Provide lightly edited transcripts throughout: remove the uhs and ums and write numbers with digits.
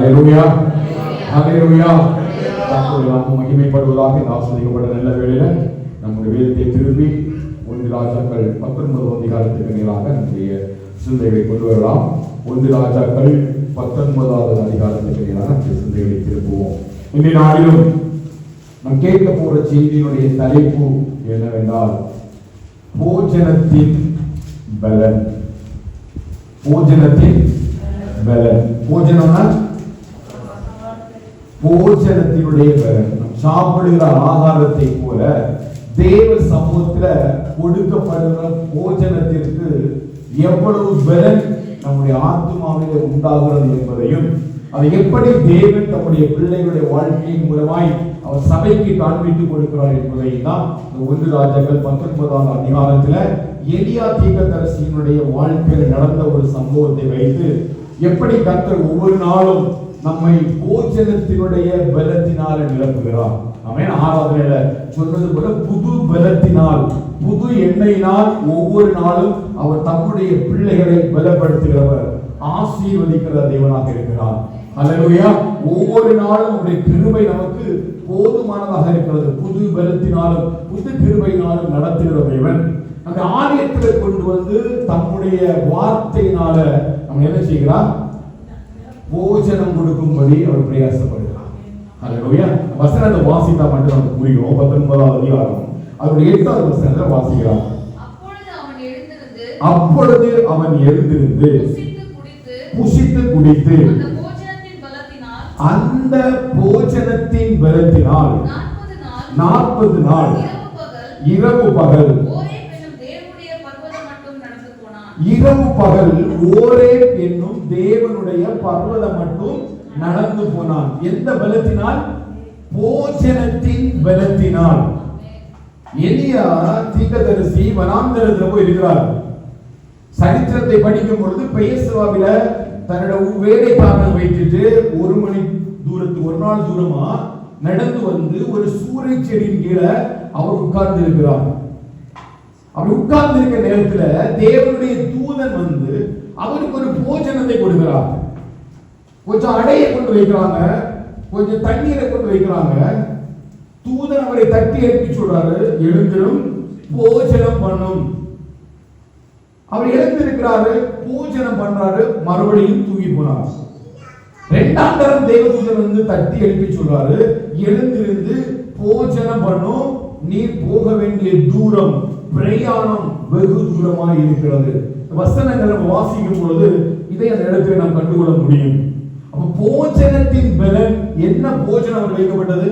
ஹல்லேலூயா, ஹல்லேலூயா. கர்த்தருடைய நாமம் மகிமைப்படுவதாக. இந்த ஆசீர்வதிக்கப்பட்ட நல்ல வேளையில நம்முடைய வேதத்தை திருப்பி 1 ராஜாக்கள் 19 அதிகாரத்துக்கு நேராக நம்முடைய சிந்தைகளை கொண்டு வரலாம். 1 ராஜாக்கள் 19வது அதிகாரத்துக்கு நேராக நம்முடைய சிந்தைகளை திருப்புவோம். இன்றைய நாளிலும் நாம் கேட்க போற செய்தியினுடைய தலைப்பு என்னவென்றால் போஜனத்தின் பலன். போஜனத்தின் பலன். போஜனம்னா போஜனத்தினுடைய பலன். சாப்பிடுகிற ஆகாரத்தை போல தேவ சமூகத்துல கொடுக்கப்படுகிற போஜனத்திற்கு எவ்வளவு பலன் நம்முடைய ஆத்மாவிலே உண்டாகிறது என்பதையும், அதை எப்படி தேவன் தம்முடைய பிள்ளைகளுடைய வாழ்க்கையின் மூலமாய் அவர் சபைக்கு காண்பித்துக் கொடுக்கிறார் என்பதையும் தான் 1 ராஜாக்கள் 19வது அதிகாரத்துல எலியா தீர்க்கதரிசியினுடைய வாழ்க்கையில் நடந்த ஒரு சம்பவத்தை வைத்து எப்படி கர்த்தர் ஒவ்வொரு நாளும் நம்மை போஜனத்தினுடைய பலத்தினால நிரப்புகிறார். ஆமென். ஆராதனையில சொன்னது போல புது பலத்தினால், புது எண்ணெயினால் ஒவ்வொரு நாளும் அவர் தம்முடைய பிள்ளைகளை பலப்படுத்துகிறவர், ஆசீர்வதிக்கிற தேவனாக இருக்கிறார். ஹல்லேலூயா. ஒவ்வொரு நாளும் அவருடைய கிருபை நமக்கு போதுமானதாக இருக்கிறது. புது பலத்தினாலும் புது கிருபையினாலும் நடத்துகிற தேவன் அந்த ஆலயத்தில் கொண்டு வந்து தம்முடைய வார்த்தையினால நம்ம என்ன செய்கிறார்? போஜனம் கொடுக்கும்படி அவர் பிரயாசப்படுகிறார். ஹல்லேலூயா. வசனத்தை வாசித்தா மட்டும் நமக்கு புரியும். 19வது அதிகாரம் அவருடைய 8வது வசனத்தை வாசிக்கிறார். அப்பொழுது அவன் எழுந்திருந்து புசித்து குடித்து அந்த போஜனத்தின் பலத்தினால் 40 நாள் இரவு பகல் ஓரேப் என்னும் தேவனுடைய பர்வதம் மட்டும் நடந்து போனான். எந்த பலத்தினால்? போஜனத்தின் பலத்தினால். எலியா தீர்க்கதரிசி வனாந்தரத்தில் போய் இருக்கிறார். சரித்திரத்தை படிக்கும் பொழுது பெயர்சபாவில தன்னோட வேலைக்காரன் வைத்துட்டு 1 மணி தூரத்துக்கு, 1 நாள் தூரமா நடந்து வந்து ஒரு சூறை செடியின் கீழே அவர் உட்கார்ந்து இருக்கிறார். அப்படி உட்கார்ந்து இருக்கிற நேரத்துல தேவனுடைய தூதன் வந்து அவருக்கு ஒரு போஜனத்தை கொடுக்கிறார். கொஞ்சம் அடையை கொண்டு வைக்கிறாங்க, கொஞ்சம் தண்ணீரை கொண்டு வைக்கிறாங்க. தூதன் அவரை தட்டி எழுப்பி சொல்றாரு, எழுந்திரும், போஜனம் பண்ணும். அவர் எழுந்திருக்கிறாரு, பூஜனம் பண்றாரு, மறுபடியும் தூங்கி போனார். 2ஆம் தரம் தேவதூதன் வந்து தட்டி எழுப்பி சொல்றாரு, எழுந்திருந்து போஜனம் பண்ணும், நீ போக வேண்டிய தூரம், பிரயாணம் வெகு தூரமாய் இருக்கிறது. வசனங்களை வாசிக்கும் பொழுது இதை அந்த இடத்துல நாம் கண்டுகொள்ள முடியும். அப்ப போஜனத்தின் பலன் என்ன? போஜனம் அவர் வைக்கப்பட்டது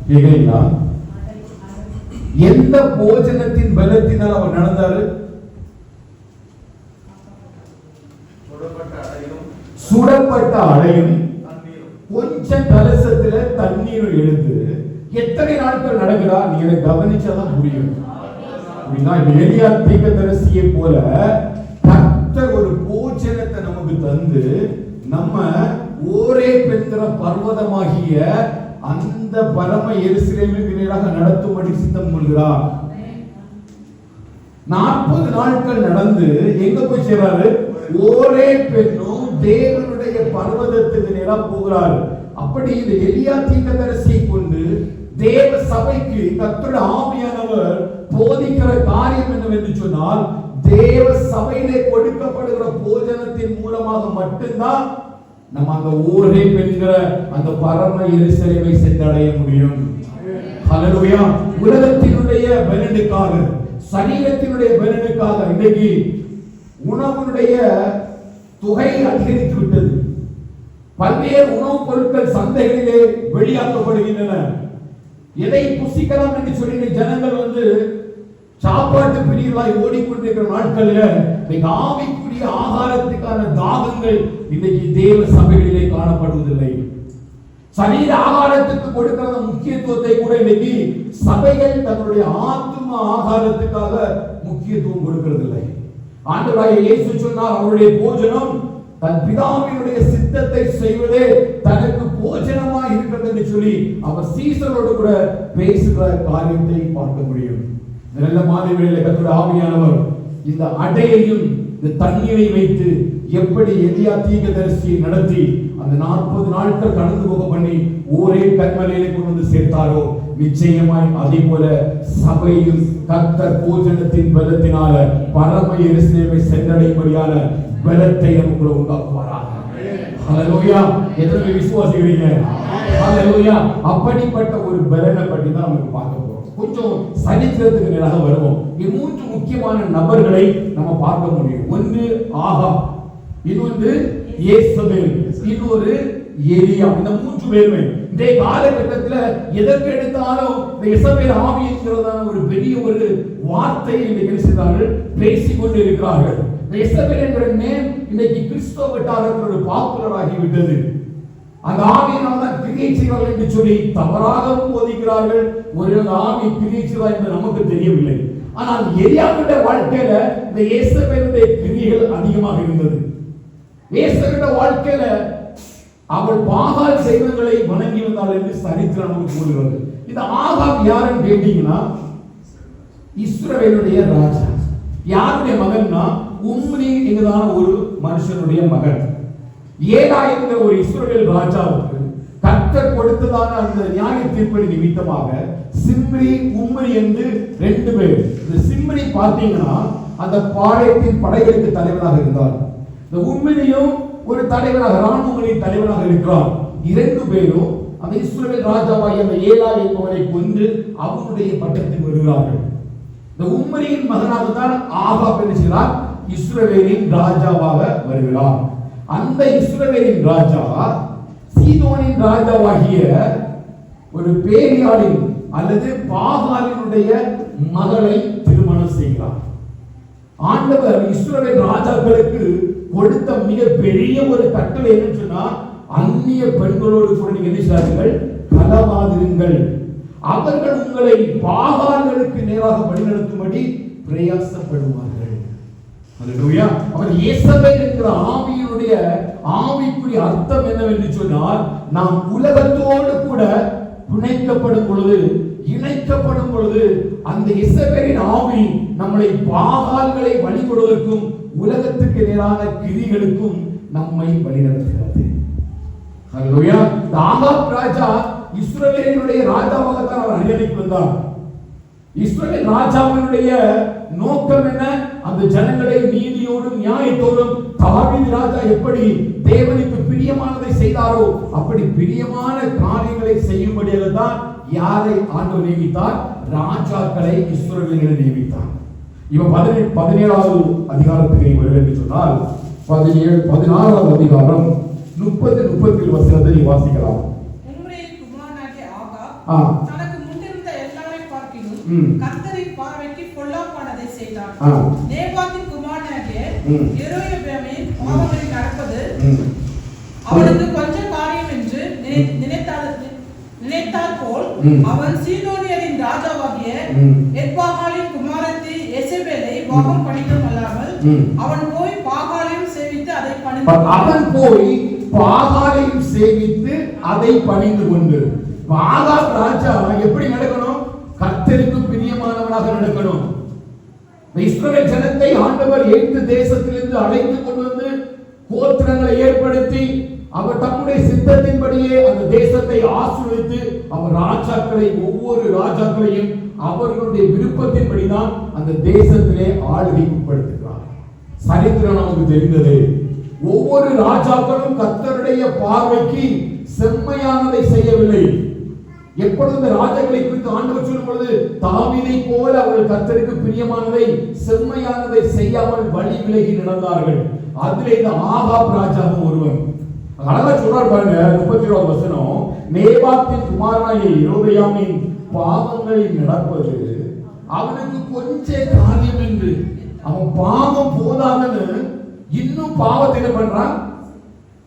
கேட்கிறீங்களா? எந்த போஜனத்தின் பலத்தினால் அவர் நடந்தாரு? சுடப்பட்ட அடையும் கொஞ்சம் கலசத்துல தண்ணீரும் எடுத்து எத்தனை நாட்கள் நடக்கிறார்? நீங்க கவனிச்சாதான் புரியும். எலியா தீர்க்கதரிசியை போல கர்த்தர் ஒரு போஜனத்தை நமக்கு தந்து நம்ம ஓரேப் என்கிற பர்வதமாகிய அந்த பரம எருசலேமுக்கு நேராக நடத்தும்படி சித்தம் கொள்கிறார். 40 நாட்கள் நடந்து எங்க போய் சேர்றாரு? ஓரேப் என்னும் தேவனுடைய பர்வதத்துக்கு நேராக போகிறார். அப்படி இந்த எலியா தீர்க்கதரிசியை கொண்டு தேவ சபைக்கு கர்த்தருடைய ஆவியானவர் போதிக்கிற காரியம் என்னவென்று சொன்னால், தேவ சபையிலே கொடுக்கப்படுகிற போஜனத்தின் மூலமாக மட்டும்தான் நம்ம அந்த ஓரேப் என்கிற அந்த பரம எருசலேமை சென்றடைய முடியும். ஹல்லேலூயா. உலகத்தினுடைய பலனுக்காக, சரீரத்தினுடைய பலனுக்காக இன்னைக்கு உணவுடைய தொகை அதிகரித்து விட்டது. பல்வேறு உணவுப் பொருட்கள் சந்தைகளிலே வெளியாக்கப்படுகின்றன. எதை புசிக்கலாம் என்று சொல்லி ஜனங்கள் வந்து சாப்பாட்டு பிரியர்களாய் ஓடிக்கொண்டிருக்கிற நாட்களில் ஆவிக்குரிய ஆகாரத்துக்கான தாகங்கள் இன்னைக்கு தேவ சபைகளிலே காணப்படுவதில்லை. சரீர ஆகாரத்துக்கு கொடுக்கிற முக்கியத்துவத்தை கூட இன்னைக்கு சபைகள் தன்னுடைய ஆத்ம ஆகாரத்துக்காக முக்கியத்துவம் கொடுக்கிறதில்லை. ஆண்டவராகிய இயேசு சொன்னார், அவருடைய போஜனம் தன் பிதாவினுடைய சித்தத்தை செய்வதே தனக்கு போஜனமா இருக்கிறது என்று சொல்லி அவர் சீசரோடு கூட பேசுகிற காரியத்தை பார்க்க முடியும். நல்ல மாதவிலே கர்த்தருடைய ஆவியானவர் இந்த அடையையும் இந்த தண்ணீரை வைத்து எப்படி எலியா தீர்க்கதரிசியை நடத்தி அந்த 40 நாட்கள் கடந்து போக பண்ணி ஒரே கன்மலையிலே கொண்டு வந்து சேர்த்தாரோ, நிச்சயமாய் அதே போல சபையும் கர்த்தர் போஜனத்தின் பலத்தினால பரம எருசலேமை சென்றடையும்படியான பலத்தை நமக்குள்ள உண்டாக்குவாராக. ஹல்லேலூயா. எத்தனை விசுவாசிக்கிறீங்க? ஹல்லேலூயா. அப்படிப்பட்ட ஒரு பலனை பற்றி தான் நமக்கு பார்க்க போறோம். கொஞ்சம் சரித்திரத்துக்கு நேராக வருவோம். மூன்று முக்கியமான நபர்களை நம்ம பார்க்க முடியும். ஒன்று ஆகாப், இன்னொன்று யேசபேல், இன்னொரு எலியா. இந்த மூன்று பேருமே இந்த காலகட்டத்தில் எதற்கு எடுத்தாலும் இந்த யேசபேல் ஆவி என்கிறதான ஒரு பெரிய ஒரு வார்த்தையை இன்னைக்கு செய்தார்கள், பேசிக்கொண்டு இருக்கிறார்கள். இந்த யேசபேல் என்கிற நேம் இன்னைக்கு கிறிஸ்தவ வட்டாரத்தில் ஒரு பாப்புலர் ஆகிவிட்டது. அந்த ஆவியினால் தான் கிரியை செய்கிறார்கள் என்று சொல்லி தவறாக போதிக்கிறார்கள். ஒரு ஆவி கிரியை செய்கிறார் என்று நமக்கு தெரியவில்லை. ஆனால் எலியாவுடைய வாழ்க்கையில இந்த யேசபேலுடைய கிரியைகள் அதிகமாக இருந்தது. யேசபேலுடைய வாழ்க்கையில அவள் பாகால் செய்வங்களை வணங்கி வந்தாள் என்று சரித்திரம் நமக்கு கூறுகிறது. இந்த ஆகாப் யாருன்னு கேட்டீங்கன்னா, இஸ்ரவேலுடைய ராஜா. யாருடைய மகன்னா, உம்ரி என்கிறதான ஒரு மனுஷனுடைய மகன். ஏலா என்கிற ஒரு இஸ்ரவேல் ராஜாவுக்கு கர்த்தர் கொடுத்ததான அந்த நியாய தீர்ப்பின் நிமித்தமாக சிம்ரி உம்ரி என்று 2 பேர். இந்த சிம்ரி பார்த்தீங்கன்னா அந்த பாளையத்தின் படைகளுக்கு தலைவராக இருந்தார். இந்த உம்ரியும் ஒரு தலைவராக, ராணுவங்களின் தலைவராக இருக்கிறார். 2 பேரும் அந்த இஸ்ரவேல் ராஜாவாகிய அந்த ஏலா என்பவரை கொன்று அவனுடைய பட்டத்தில் வருகிறார்கள். இந்த உம்ரியின் மகனாக தான் ஆகாப் என்ன செய்கிறார்? இஸ்ரவேலின் ராஜாவாக வருகிறார். அந்த இஸ்ரவேலின் ராஜா சீதோனின் ராஜாவாகிய ஒரு பேரியாளின் அல்லது பாகாலினுடைய மகளை திருமணம் செய்கிறார். ஆண்டவர் இஸ்ரவேல் ராஜாக்களுக்கு கொடுத்த மிக பெரிய ஒரு கட்டளை என்னன்னு சொன்னா, அந்நிய பெண்களோடு கூட நீங்க என்ன செய்யாதீர்கள், கலவாதிருங்கள். அவர்கள் உங்களை பாகால்களுக்கு நேராக வழிநடத்தும்படி பிரயாசப்படுவார்கள். ஹல்லேலூயா. அவர் யேசபேல் என்கிற ஆவியினுடைய ஆவிக்குரிய அர்த்தம் என்னவென்று சொன்னால், நாம் உலகத்தோடு கூட பிணைக்கப்படும் பொழுது, இணைக்கப்படும் பொழுது அந்த யேசபேலின் ஆவி நம்மளை பாகால்களை வழிபடுவதற்கும் உலகத்துக்கு நேரான கிரிகளுக்கும் நம்மை வழிநடத்துகிறது. ஹல்லேலூயா. ஆகாப் ராஜா இஸ்ரவேலினுடைய ராஜாவாக தான் அவர் அரியணைக்கு வந்தார். இஸ்ரவேல் ராஜாவினுடைய நோக்கம் என்ன? அந்த ஜனங்களை நீதியோடும் நியாயத்தோடும் தாவீது ராஜா எப்படி தேவனுக்கு பிரியமானதை செய்தாரோ அப்படி பிரியமான காரியங்களை செய்யும்படியாக தான் யாரை ஆண்டவர் நியமித்தார்? ராஜாக்களை இஸ்ரவேலில் நியமித்தார். இவன் 17வது அதிகாரத்துக்கு வருவது என்று சொன்னால் 16வது அதிகாரம் 30-30 வசனத்தை வாசிக்கலாம். தனக்கு முன்னிருந்த எல்லாரை பார்க்கிலும் கர்த்தரின் பார்வைக்கு பொல்லாப்பானதை செய்தான். நேபாத்தின் குமாரனாகிய யெரொபெயாமின் பாவங்களில் நடப்பது அவனுக்கு கொஞ்ச காரியம் என்று நினைத்தார் போல் அவன் சீதோனியரின் ராஜாவாகிய எத்பாகாலின் குமாரத்தி யேசபேலை பாகம் பண்ணிட்டும் அல்லாமல் அவன் போய் பாகாலையும் சேவித்து அதை பணிந்து கொண்டு ஆகாப் ராஜா எப்படி நடக்கணும்? கர்த்தருக்கு பிரியமானவனாக நடக்கணும். இஸ்ரவேல் ஜனத்தை ஆண்டவர் எகிப்து தேசத்திலிருந்து அழைத்து கொண்டு வந்து கோத்திரங்களை ஏற்படுத்தி அவர் தம்முடைய சித்தத்தின்படியே அந்த தேசத்தை ஆசீர்வதித்து அவர் ராஜாக்களை, ஒவ்வொரு ராஜாக்களையும் அவர்களுடைய விருப்பத்தின்படிதான் அந்த தேசத்திலே ஆளுகைக்கு உட்படுத்துகிறார். சரித்திரம் நமக்கு தெரிந்தது. ஒவ்வொரு ராஜாக்களும் கர்த்தருடைய பார்வைக்கு செம்மையானதை செய்யவில்லை. எப்பொழுது இந்த ராஜாக்களை குறித்து ஆண்டவர் சொல்லும் பொழுது தாவீதை போல அவர்கள் கர்த்தருக்கு பிரியமானதை செம்மையானதை செய்யாமல் வழி விலகி நடந்தார்கள். அதிலே இந்த ஆகாப் ராஜாவும் ஒருவன். அழகா சொல்றார் பாருங்க, 31வது வசனம். நேபாத்தின் குமாரனாகிய யெரொபெயாமின் பாவங்களில் நடப்பது அவனுக்கு கொஞ்ச காரியம் என்று, அவன் பாவம் போதாதுன்னு இன்னும் பாவத்தை என்ன பண்றான்?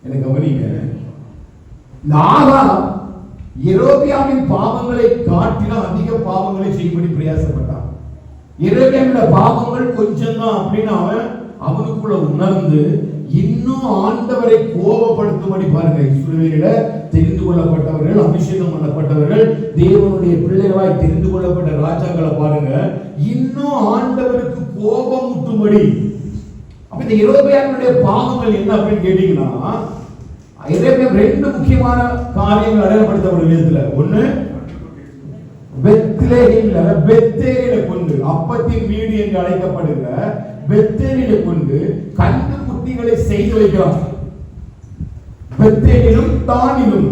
எனக்கு கவனிங்க. இந்த ஆகாப் யெரொபெயாமின் பாவங்களை காட்டிலும் அதிக பாவங்களை செய்யும்படி பிரயாசப்பட்டான். யெரொபெயாமின் பாவங்கள் கொஞ்சம் தான் அப்படின்னு அவனுக்குள்ள உணர்ந்து இன்னும் ஆண்டவரை கோபப்படுத்தும்படி பாருங்க. இஸ்ரவேலில தெரிந்து கொள்ளப்பட்டவர்கள், அபிஷேகம் பண்ணப்பட்டவர்கள், தேவனுடைய பிள்ளைகளாய் தெரிந்து கொள்ளப்பட்ட ராஜாக்களை பாருங்க, இன்னும் ஆண்டவருக்கு கோபம் ஊட்டும்படி அப்ப இந்த யெரொபெயாமுடைய பாவங்கள் என்ன அப்படின்னு கேட்டீங்கன்னா, யெரொபெயாம் ரெண்டு முக்கியமான காரியங்கள் அடையாளப்படுத்தப்படும் விதத்துல. ஒண்ணு, பெத்தேலில கொண்டு, அப்பத்தின் வீடு என்று அழைக்கப்படுகிற பெத்தேலில கொண்டு கன்று குட்டிகளை செய்து வைக்கிறார். பெத்தேலிலும் தானிலும்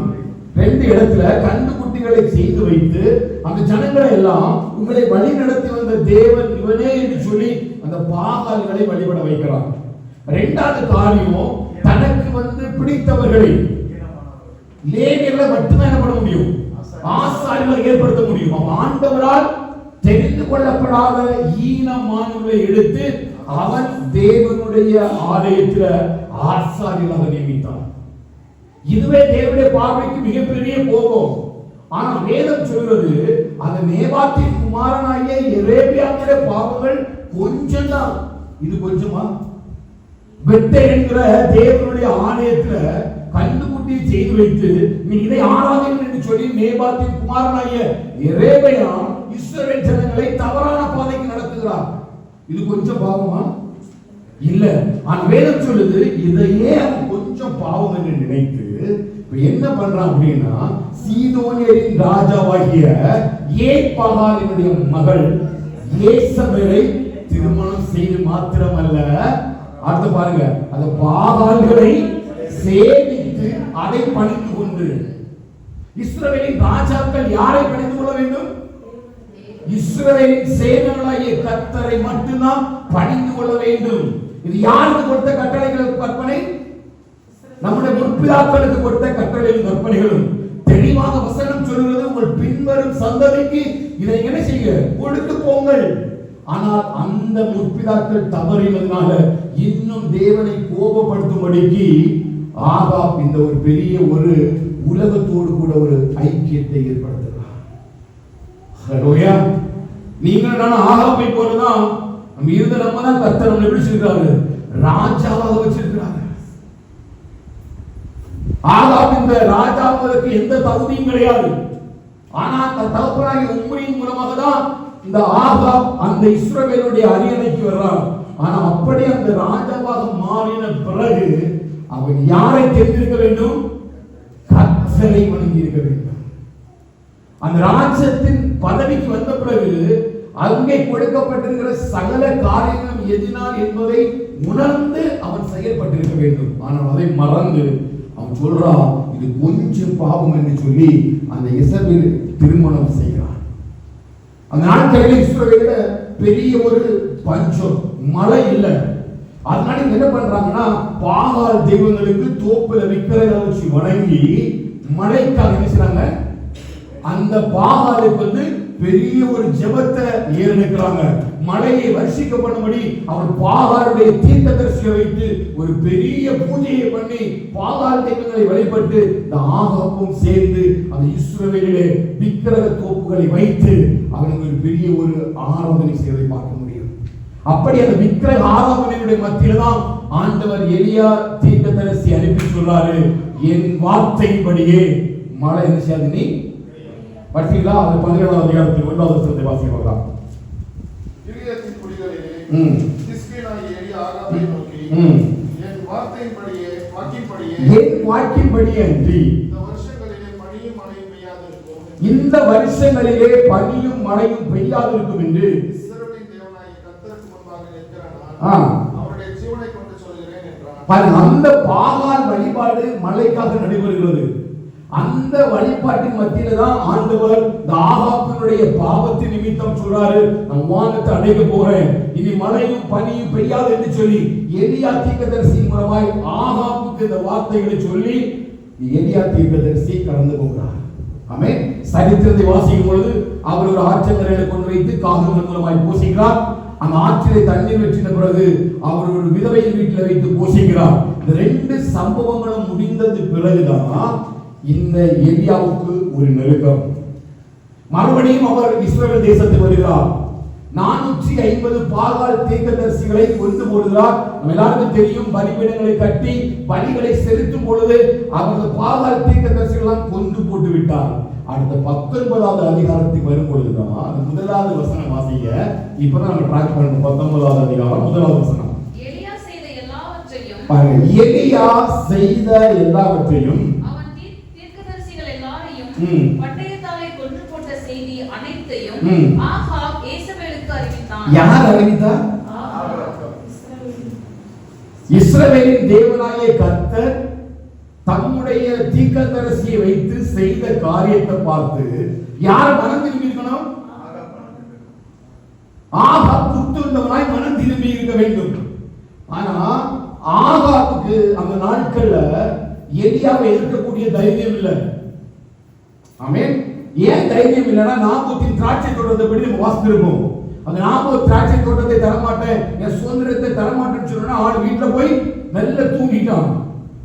ரெண்டு இடத்துல கன்று குட்டிகளை செய்து வைத்து அந்த ஜனங்களை எல்லாம் உங்களை வழி நடத்தி வந்த தேவன் இவனே என்று சொல்லி அந்த பாகால்களை வழிபட வைக்கிறார். இரண்டாவது காரியம், தனக்கு பிடித்தவர்களை லேவியர்களை மட்டும்தான் என்ன பண்ண முடியும், ஆசாரியர்களை ஏற்படுத்த முடியும். ஆண்டவரால் தெரிந்து கொள்ளப்படாத ஈனமானவர்களை எடுத்து அவன் தேவனுடைய ஆலயத்தில் ஆசாரியராக நியமித்தான். இதுவே தேவனுடைய பார்வைக்கு மிகப்பெரிய கோபம். ஆனா வேதம் சொல்கிறது, அந்த நேபாத்தின் குமாரனாகிய யெரொபெயாமுடைய பாவங்கள் கொஞ்சம் தான். இது கொஞ்சமா? பெத்தேல் என்கிற தேவனுடைய ஆலயத்துல கண்டுகுட்டியை செய்து வைத்து நீ இதை ஆராதனை என்று சொல்லி நேபாத்தின் குமாரனாகிய யெரொபெயாம் இஸ்ரவேல் ஜனங்களை தவறான பாதைக்கு நடத்துகிறார். இது கொஞ்சம் பாவமா? இல்ல. ஆனா வேதம் சொல்லுது, இதையே அவன் கொஞ்சம் பாவம் என்று நினைத்து என்ன பண்றான் அப்படின்னா, சீதோனியரின் ராஜாவாகிய ஏத்பாகாலினுடைய மகள் யேசபேலை திருமணம் செய்து மாத்திரமல்ல, அடுத்து பாருங்க, அந்த பாகால்களை சேவித்து அதை பணிந்து கொண்டு. இஸ்ரவேலின் ராஜாக்கள் யாரை பணிந்து கொள்ள வேண்டும்? இஸ்ரவேலின் சேனைகளாகிய கர்த்தரை மட்டும்தான் பணிந்து கொள்ள வேண்டும். இது யாருக்கு கொடுத்த கட்டளைகள், கற்பனை? நம்முடைய முற்பிதாக்களுக்கு கொடுத்த கட்டளைகளும் கற்பனைகளும். தெளிவாக வசனம் சொல்கிறது, உங்கள் பின்வரும் சந்ததிக்கு இதை என்ன செய்ய கொடுத்து போங்கள். ஆனால் அந்த முற்பிதாக்கள் தவறினதுனால இன்னும் தேவனை கோபப்படுத்தும்படிக்கு ஆகாப் இந்த ஒரு பெரிய ஒரு உலகத்தோடு கூட ஒரு ஐக்கியத்தை ஏற்படுத்துகிறார். ஹalleluya. நீங்கள் நான் ஆகாபை போலதான் நம்ம இருந்த, நம்ம தான் கர்த்தர் நம்மை பிடிச்சிருக்காரு, ராஜாவாக வச்சிருக்கிறார். ஆகாப் இந்த ராஜாவுக்கு எந்த தகுதியும் கிடையாது. ஆனா அந்த தகப்பனாகிய உம்ரியின் மூலமாக தான் இந்த ஆகாப் அந்த இஸ்ரவேலுடைய அரியணைக்கு வர்றான். ஆனா அப்படி அந்த ராஜாவாக மாறின பிறகு அவன் யாரை தெரிந்திருக்க வேண்டும்? கர்த்தரை வணங்கி இருக்க வேண்டும். அந்த ராஜ்யத்தின் பதவிக்கு வந்த பிறகு அங்கே கொடுக்கப்பட்டிருக்கிற சகல காரியங்களும் எதினால் என்பதை உணர்ந்து அவன் செயல்பட்டிருக்க வேண்டும். ஆனால் அதை மறந்து அவன் சொல்றான், இது கொஞ்சம் பாவம் என்று சொல்லி அந்த யெசபேல் திருமணம் செய்கிறான். அந்த நாட்களில் இஸ்ரவேல்ல பெரிய ஒரு பஞ்சம், மழை இல்லை. அதனால என்ன பண்றாங்கன்னா, பாகால் தெய்வங்களுக்கு தோப்புல விக்கிரங்களை வச்சு வணங்கி மழைக்காக என்ன செய்றாங்க, அந்த பாகாலுக்கு பெரிய ஒரு ஜெபத்தை ஏறெடுக்கிறாங்க. மழையை வர்ஷிக்க பண்ணும்படி அவர் பாகாலுடைய தீர்க்கதரிசியை வைத்து ஒரு பெரிய பூஜையை பண்ணி பாகால் தெய்வங்களை வழிபட்டு இந்த ஆகாப்பும் சேர்ந்து அந்த இஸ்ரவேலிலே விக்கிரக தோப்புகளை வைத்து அவனுக்கு ஒரு பெரிய ஒரு ஆராதனை செய்வதை பார்க்க முடியும். அப்படி அந்த விக்கிரக ஆராதனையுடைய மத்தியில தான் ஆண்டவர் எலியா தீர்க்கதரிசி அனுப்பி சொல்றாரு, என் வார்த்தையின்படியே மழை என்ன செய்யாது. நீ படிச்சீங்களா? அது 17ஆம் அதிகாரத்தில் 1வது வசனத்தை வாசிக்க பார்க்கலாம். கிரியத்தின் குடிகளிலே திஸ்பியனாகிய எலியா ஆகாபை நோக்கி, என் வார்த்தையின்படியே வாக்கின்படியே அன்றி இந்த வருஷங்களிலே பனியும் மழையும் பெய்யாதிருக்கும் என்று இஸ்ரவேலின் தேவனாகிய கர்த்தருக்கு முன்பாக நிற்கிறான், அவருடைய ஜீவனை கொண்டு சொல்கிறேன் என்றான். அந்த பாகால் வழிபாடு மழைக்காக நடைபெறுகிறது. அந்த வழிபாட்டின் மத்தியில தான் ஆண்டவர் ஆகாபினுடைய பாவத்தின் நிமித்தம் சொல்றாரு, நான் வானத்தை அடைக்க போறேன், இனி மழையும் பனியும் பெய்யாது என்று சொல்லி எலியா தீர்க்கதரிசி மூலமாய் ஆகாபுக்கு இந்த வார்த்தைகளை சொல்லி எலியா தீர்க்கதரிசி கடந்து போகிறார். ஆமென். சரித்திரத்தை வாசிக்கும் பொழுது அவர் ஒரு ஆற்றங்கரையில கொண்டு வைத்து காகங்கள் மூலமாய் போசிக்கிறார். அந்த ஆற்றிலே தண்ணீர் வெற்றின பிறகு அவர் ஒரு விதவையின் வீட்டில் வைத்து போசிக்கிறார். இந்த ரெண்டு சம்பவங்களும் முடிந்தது பிறகுதான் இந்த எலியாவுக்கு ஒரு நெருக்கம். மறுபடியும் அவர் இஸ்ரவேல் தேசத்துக்கு வருகிறார். 450 பாகால் தீர்க்கதரிசிகளை கொண்டு போடுகிறார். நம்ம எல்லாருக்கும் தெரியும், பலிபீடங்களை கட்டி பலிகளை செலுத்தும் பொழுது அவர்கள் பாகால் தீர்க்கதரிசிகளை கொண்டு போட்டு விட்டார். அடுத்த 19வது அதிகாரத்துக்கு வரும் பொழுதுதான் அந்த 1வது வசனம் வாசிங்க. இப்பதான் நம்ம ட்ராக் பண்ணணும். 19வது அதிகாரம் 1வது வசனம். எலியா செய்த பாருங்க, எலியா செய்த எல்லாவற்றையும் அவன் தீர்க்கதரிசிகள் எல்லாரையும் ம். பட்டயத்தாலே கொன்று போட்ட செய்தி அனைத்தையும் ம். ஆகாப் யேசபேலுக்கு அறிவித்தான். யார் அறிவித்தார்? இஸ்ரவேலின் தேவனாகிய கர்த்தர் தம்முடைய தீர்க்கதரிசியை வைத்து செய்த காரியத்தை பார்த்து யார் மனம் திரும்பி இருக்கணும்? ஆகாப் புத்துள்ளவனாய் மனம் திரும்பி இருக்க வேண்டும். ஆனா ஆகாப்புக்கு அந்த நாட்கள்ல எலியாவை எதிர்க்கக்கூடிய தைரியம் இல்லை. ஆமென். ஏன் தைரியம் இல்லைன்னா, நாபோத்தின் திராட்சை தோட்டத்தை படி நம்ம வாசித்திருப்போம். அந்த நாபோத் திராட்சை தோட்டத்தை தரமாட்டேன், என் சுதந்திரத்தை தரமாட்டேன்னு சொன்னா ஆள் வீட்டுல போய் நல்ல தூங்கிட்டான்.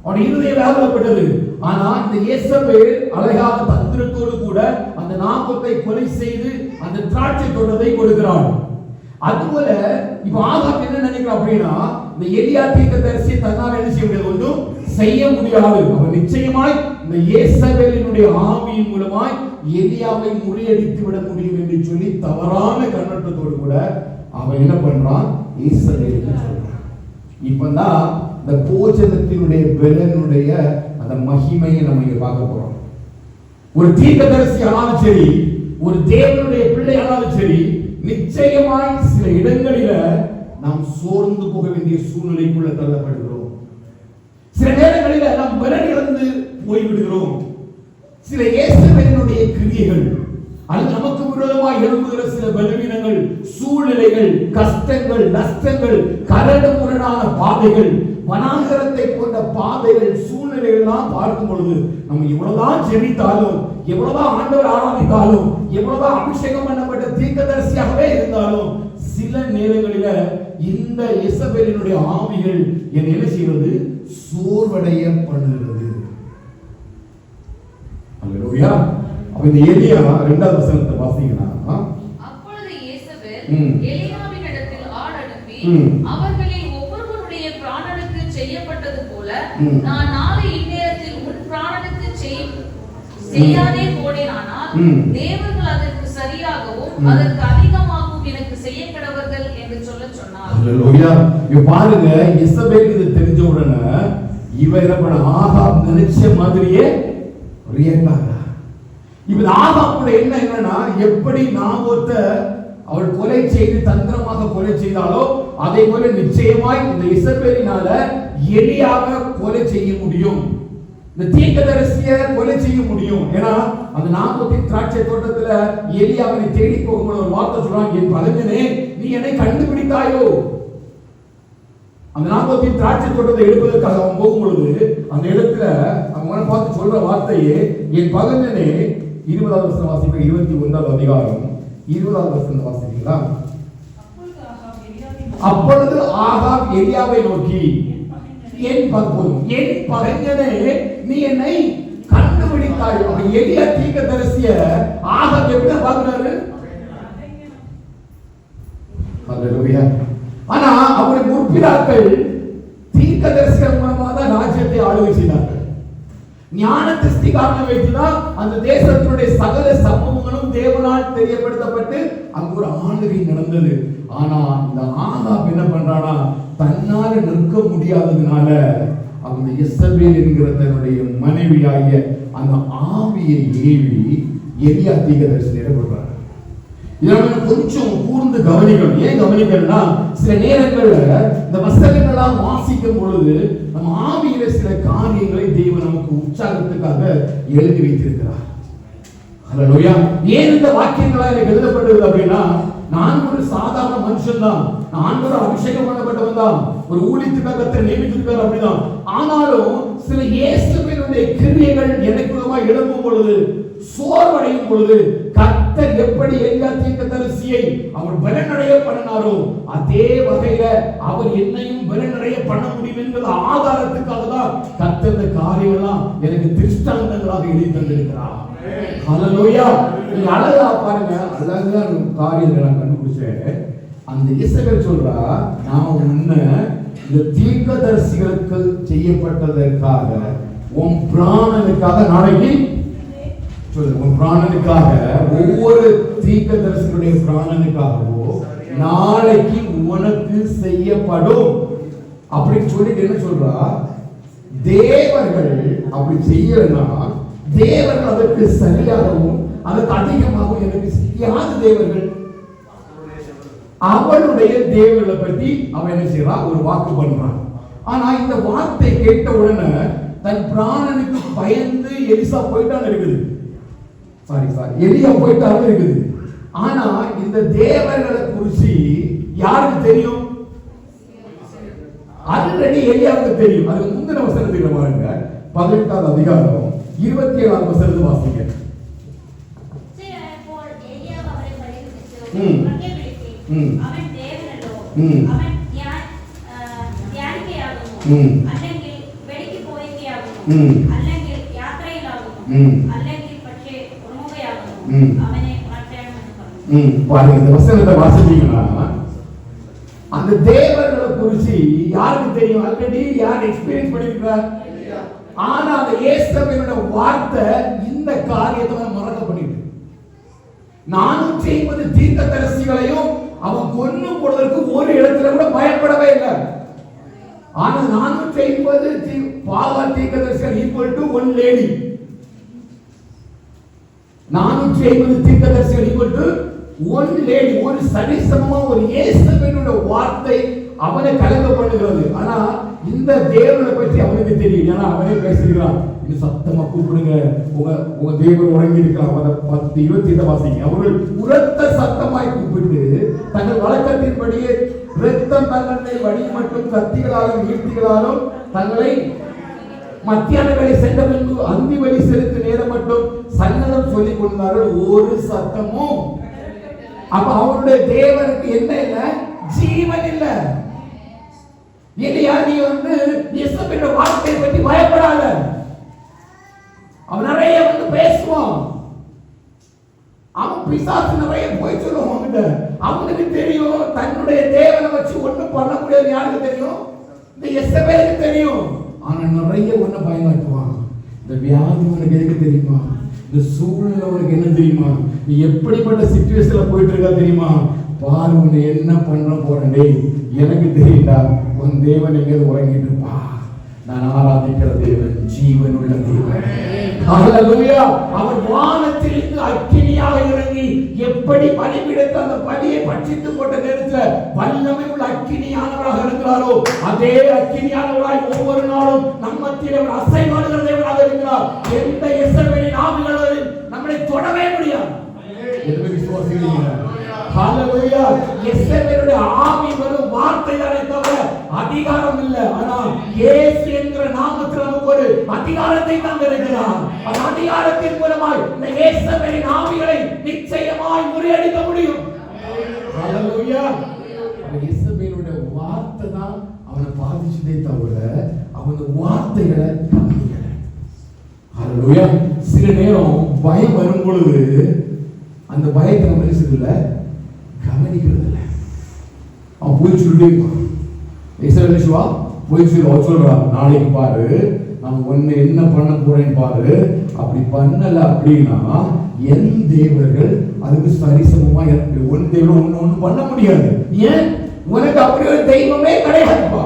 அவன் இருதயம் வேதனைப்பட்டது. ஆனா இந்த யேசபேல் அழகான தந்திரத்தோடு கூட அந்த நாபோத்தை கொலை செய்து அந்த திராட்சை தோட்டத்தை கொடுக்கிறான். அதுபோல இப்ப ஆகாப் என்ன நினைக்கிறான் அப்படின்னா, இந்த எலியா தீர்க்கதரிசி தன்னால் என்ன செய்ய முடியாது, ஒன்றும் செய்ய முடியாது. அவன் நிச்சயமாய் இந்த யேசபேலினுடைய ஆவியின் மூலமாய் எலியாவை முறியடித்து விட முடியும் என்று சொல்லி தவறான கண்ணோட்டத்தோடு கூட அவன் என்ன பண்றான், யேசபேலுக்கு சொல்றான். இப்பதான் இந்த போஜனத்தினுடைய பலனுடைய அந்த மகிமையை நம்ம இங்க பார்க்க போறோம். ஒரு தீர்க்கதரிசி ஆனாலும் சரி, ஒரு தேவனுடைய பிள்ளை ஆனாலும் சரி, நிச்சயமாய் சில இடங்களில நாம் சோர்ந்து போக வேண்டிய சூழ்நிலைக்குள்ள தள்ளப்படுகிறோம். சில நேரங்களில நாம் பலன் இழந்து போய்விடுகிறோம். சில இயேசுவினுடைய கிரியைகள் அல்லது நமக்கு விரோதமாக எழும்புகிற சில பலவீனங்கள், சூழ்நிலைகள், கஷ்டங்கள், நஷ்டங்கள், கரடு முரடான பாதைகள், வனாந்தரத்தை போன்ற பாதைகள், சூழ்நிலைகள் எல்லாம் பார்க்கும் பொழுது நம்ம எவ்வளவுதான் ஜெபித்தாலும், எவ்வளவுதான் ஆண்டவர் ஆராதித்தாலும், எவ்வளவுதான் அபிஷேகம் பண்ணப்பட்ட தீர்க்கதரிசியாகவே இருந்தாலும், சில நேரங்களில இந்த யேசபேலினுடைய ஆவிகள் என்ன செய்வது, சோர்வடைய பண்ணுகிறது. அல்லேலூயா. அப்ப இந்த எலியா 2வது வசனத்தை வாசிங்கன்னா, அப்பொழுது யேசபேல் ம். எலியாவின் இடத்தில் ஆள் அனுப்பி ம். அவர்களில் ஒவ்வொருவருடைய பிராணனுக்கு செய்யப்பட்டது போல ம். நான் நாளை இந்நேரத்தில் உன் பிராணனுக்கு செய்யாதே போனேனானால் ம். தேவர்கள் அதற்கு சரியாகவும் ம். அதற்கு அதிகமாகவும் எனக்கு செய்ய கடவர்கள் என்று சொல்லச் சொன்னார். அல்லேலூயா. இங்க பாருங்க, யேசபேல் இது தெரிஞ்ச உடனே இவ என்ன பண்ண, ஆகாப் நினைச்ச மாதிரியே ரியாக்ட் ஆகுறா. இப்ப ஆகாப்புடைய என்ன என்னன்னா, எப்படி நாபோத்த அவள் கொலை செய்து தந்திரமாக கொலை செய்தாலோ அதே போல நிச்சயமாய் இந்த யேசபேலினால எலியாவை கொலை செய்ய முடியும், இந்த தீர்க்கதரிசியை கொலை செய்ய முடியும். ஏன்னா அந்த நாபோத்தின் திராட்சை தோட்டத்துல எலியாவை தேடி போகும்போது ஒரு வார்த்தை சொல்றான், என் பலகனே நீ என்னை கண்டுபிடித்தாயோ. அந்த நாபோத்தின் திராட்சை தோட்டத்தை எடுப்பதற்காக அவன் போகும்பொழுது அந்த இடத்துல அவனை பார்த்து சொல்ற வார்த்தையே, என் பகஞ்சனே. 20வது வசனம் வாசிப்ப, 21வது அதிகாரம் 20வது வசனம் வாசிப்பீங்களா? அப்பொழுது ஆகாப் எலியாவை நோக்கி, என் பகஞ்சனே நீ என்னை கண்டுபிடித்தாய். எலியா தீர்க்கதரிசிய ஆகாப் எப்படி பார்க்கிறாரு? அல்லேலூயா. ஆனா அவருடைய முற்பிதாக்கள் தீர்க்கதரிசிகள் மூலமாக தான் ராஜ்யத்தை ஆளுகை செய்தார்கள். ஞான திருஷ்டிகாரனை வைத்துதான் அந்த தேசத்தினுடைய சகல சம்பவங்களும் தேவனால் தெரியப்படுத்தப்பட்டு அங்கு ஒரு ஆளுகை நடந்தது. ஆனா இந்த ஆகாப் என்ன பண்றானா, தன்னால நிற்க முடியாததுனால அந்த யேசபேல் என்கிற தன்னுடைய மனைவியாகிய அந்த ஆவியை ஏவி எலியா தீர்க்கதரிசியை கொடுறாரு. இதனால கொஞ்சம் கூர்ந்து கவனிக்கணும். ஏன் கவனிக்கணும்னா, சில நேரங்கள்ல இந்த வசனங்கள்லாம் வாசிக்கும் பொழுது நம்ம ஆவியில சில காரியங்களை தேவன் நமக்கு உற்சாகத்துக்காக எழுதி வைத்திருக்கிறார். அல்லேலூயா. ஏன் இந்த வாக்கியங்களா எனக்கு எழுதப்பட்டது அப்படின்னா, நான் ஒரு சாதாரண மனுஷன் தான், நான் ஒரு அபிஷேகம் பண்ணப்பட்டவன் தான், ஒரு ஊழியத்துக்காக கர்த்தர் நியமித்திருக்கார் அப்படிதான். ஆனாலும் சில இயேசுவினுடைய கிரியைகள் எனக்குள்ளமா எழும்பும் பொழுது, சோர்வடையும் பொழுது, கர்த்தர் எப்படி எலியா தீர்க்கதரிசியை அவர் பலனடைய பண்ணினாரோ அதே வகையில அவர் என்னையும் பலனடைய பண்ண முடியும் என்கிற ஆதாரத்துக்காக தான் கர்த்தர் இந்த காரியங்கள்லாம் எனக்கு திருஷ்டாந்தங்களாக எழுதி தந்திருக்கிறார். ஹல்லேலூயா. நீங்க அழகா பாருங்க, அழகா காரியங்களை நான் கண்டுபிடிச்சேன். அந்த யேசபேல் சொல்றா, நான் உன்னை இந்த தீர்க்கதரிசிகளுக்கு செய்யப்பட்டதற்காக உன் பிராணனுக்காக நாளைக்கு உன் பிராணனுக்காக, ஒவ்வொரு தீர்க்கதரிசிகளுடைய பிராணனுக்காகவோ நாளைக்கு உனக்கு செய்யப்படும். அப்படின்னு சொல்லிட்டு என்ன சொல்றா, தேவர்கள் அப்படி செய்யலன்னா தேவர்கள் அதற்கு சரியாகவும் அதற்கு அதிகமாகவும் எனக்கு யாரு தேவர்கள்? அவனுடைய தேவர்களை பற்றி அவன் என்ன செய்யறான், ஒரு வாக்கு பண்றான். ஆனா இந்த வார்த்தை கேட்ட உடனே தன் பிராணனுக்கு பயந்து எலிசா போயிட்டான் இருக்குது. எலியா போயிட்டாலும் இருக்குது. ஆனா இந்த தேவர்களை குறிச்சு யாருக்கு தெரியும்? ஆல்ரெடி எலியாவுக்கு தெரியும். அதுக்கு முந்தின வசனத்துக்கு பாருங்க, 18வது அதிகாரம் 27வது வசனத்தை வாசிங்க. அவன் தேவனல்லோ, அவன் தியானிக்கையாகவும் അല്ലെങ്കിൽ വെളിക്ക് പോയിക്കയാകുന്നു അല്ലെങ്കിൽ യാത്രയിലാകുന്നു അല്ലെങ്കിൽ പക്ഷേ ഉറങ്ങുകയാകുന്നു അവനെ ഉണർത്തണമെന്ന് പറഞ്ഞു. பாருங்க, இந்த வசனத்தை வாசிச்சீங்கன்னா அந்த தேவர்களை குறிச்சு யாருக்கு தெரியும்? ஆல்ரெடி யார் எக்ஸ்பீரியன்ஸ் பண்ணிருக்கிறார்? ஆனா அந்த இயேசுவினோட வார்த்தை இந்த காரியத்தை மறக்க பண்ணிட்டு 450 தீர்க்கதரிசிகளையும் அவன் கொன்னு போடுவதற்கு ஒரு இடத்துல கூட பயப்படவே இல்லை. ஆனா 450 பாவா தீர்க்கதரிசிகள் ஈக்குவல் டு ஒன் லேடி. 450 தீர்க்கதரிசிகள் ஈக்குவல் டு ஒன் லேடி. ஒரு சரிசமமா ஒரு இயேசுவினோட வார்த்தை அவனை கலங்க பண்ணுகிறது. ஆனா இந்த தேவனை பற்றி அவனுக்கு தெரியும். ஏன்னா அவனே பேசுகிறான், இது சத்தமா கூப்பிடுங்க, உங்க தேவன் உறங்கி இருக்கலாம். 10:28 வாசிங்க. அவர்கள் உரத்த சத்தமாய் கூப்பிட்டு தங்கள் வழக்கத்தின்படியே இரத்தம் தங்களை வழி மற்றும் கத்திகளாலும் ஈட்டிகளாலும் தங்களை மத்தியான வேலை சென்ற பின்பு அந்தி வழி செலுத்த நேரம் மட்டும் சன்னதம் சொல்லிக் கொண்டார்கள். ஒரு சத்தமும். அப்ப அவருடைய தேவனுக்கு என்ன இல்லை? ஜீவன் இல்லை. இல்லையா? நீ இயேசுவின் வார்த்தையை பற்றி பயப்படாத. அவன் நிறைய பேசுவான். அவன் பிசாசு நிறைய போய் சொல்லுவான். அவனுக்கு தெரியும் தன்னுடைய தேவனை வச்சு ஒண்ணும் பண்ண முடியாது. யாருக்கு தெரியும்? இந்த இயேசுவுக்கு தெரியும். ஆனா நிறைய ஒண்ணு பயங்காட்டுவான். இந்த வியாதி உனக்கு எதுக்கு தெரியுமா? இந்த சூழ்நிலை உனக்கு என்ன தெரியுமா? நீ எப்படிப்பட்ட சிச்சுவேஷன்ல போயிட்டு இருக்கா தெரியுமா? பாரு உன்னை என்ன பண்ண போறேன். எனக்கு தெரியல, உன் தேவன் எங்கேயாவது உறங்கிட்டு இருப்பா. நான் ஆராதிக்கிற தேவன் ஜீவனுள்ள தேவன். ஹல்லேலூயா. அவர் வானத்திலிருந்து அக்கினியாக இறங்கி எப்படி பலிபீடத்தை அந்த பலியை பட்சித்து போட்ட நேரத்தில் வல்லமை உள்ள அக்கினியானவராக இருக்கிறாரோ அதே அக்கினியானவராய் ஒவ்வொரு நாளும் நம்ம மத்தியில் அவர் அசைவாடுகிற தேவனாக இருக்கிறார். எந்த இயேசுவின் ஆவிகளும் நம்மளை தொடவே முடியாது. எதுவும் விசுவாசிக்கிறீங்க? ஹல்லேலூயா. இயேசுவினுடைய ஆவி வெறும் வார்த்தைகளை தவிர அதிகாரம் இல்லை. ஆனா இயேசு என்கிற நாமத்தில் நமக்கு ஒரு அதிகாரத்தை தான் இருக்கிறார். அந்த அதிகாரத்தின் மூலமாய் இந்த இயேசுவின் ஆவிகளை நிச்சயமாய் முறியடிக்க முடியும். ஹல்லேலூயா. இயேசுவினுடைய வார்த்தை தான் அவனை பாதிச்சதே தவிர அவனுடைய வார்த்தைகளை கவனிக்கல. ஹல்லேலூயா. சில நேரம் பயம் வரும் பொழுது அந்த பயத்தை நம்ம இல்லை கவனிக்கிறது இல்லை. அவன் போய் சொல்லிட்டே இருப்பான். போய் சொல்றா, நாளைக்கு பாரு நான் ஒன்னு என்ன பண்ண போறேன்னு பாரு. அப்படி பண்ணல அப்படின்னா என் தேவர்கள் அதுக்கு சரிசமமா இருக்கு. ஒன் தேவன் ஒண்ணு பண்ண முடியாது. ஏன்? உனக்கு அப்படி ஒரு தெய்வமே கிடையாதுப்பா.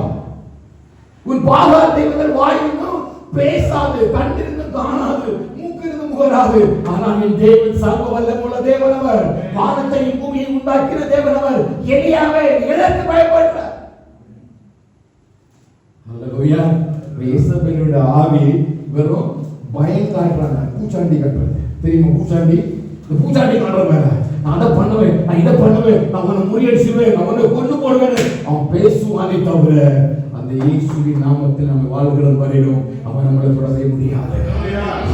உன் பாகா தெய்வங்கள் வாயிருந்தும் பேசாது, கண்டிருந்தும் காணாது, மூக்கிருந்தும் முகராது. ஆனால் என் தேவன் சர்வ வல்லமுள்ள தேவன். அவர் வானத்தையும் பூமியை உண்டாக்கின தேவன். அவர் எலியாவை எதற்கு பயப்படுறார்? ஹல்லேலூயா. இயேசுவினுடைய ஆவி வெறும் பயம் காட்டுறாங்க. பூச்சாண்டி காட்டுறது தெரியுமா? பூச்சாண்டி, இந்த பூச்சாண்டி காட்டுறாங்க. நான் அதை பண்ணுவேன், நான் இதை பண்ணுவேன், நான் உன்னை முறியடிச்சுவேன், நான் உன்னை கொண்டு போடுவேன். அவன் பேசுவானே தவிர அந்த இயேசுவின் நாமத்தில் நம்ம வாழ்கிறது வரையிலும் அவன் நம்மளை தொடவே முடியாது.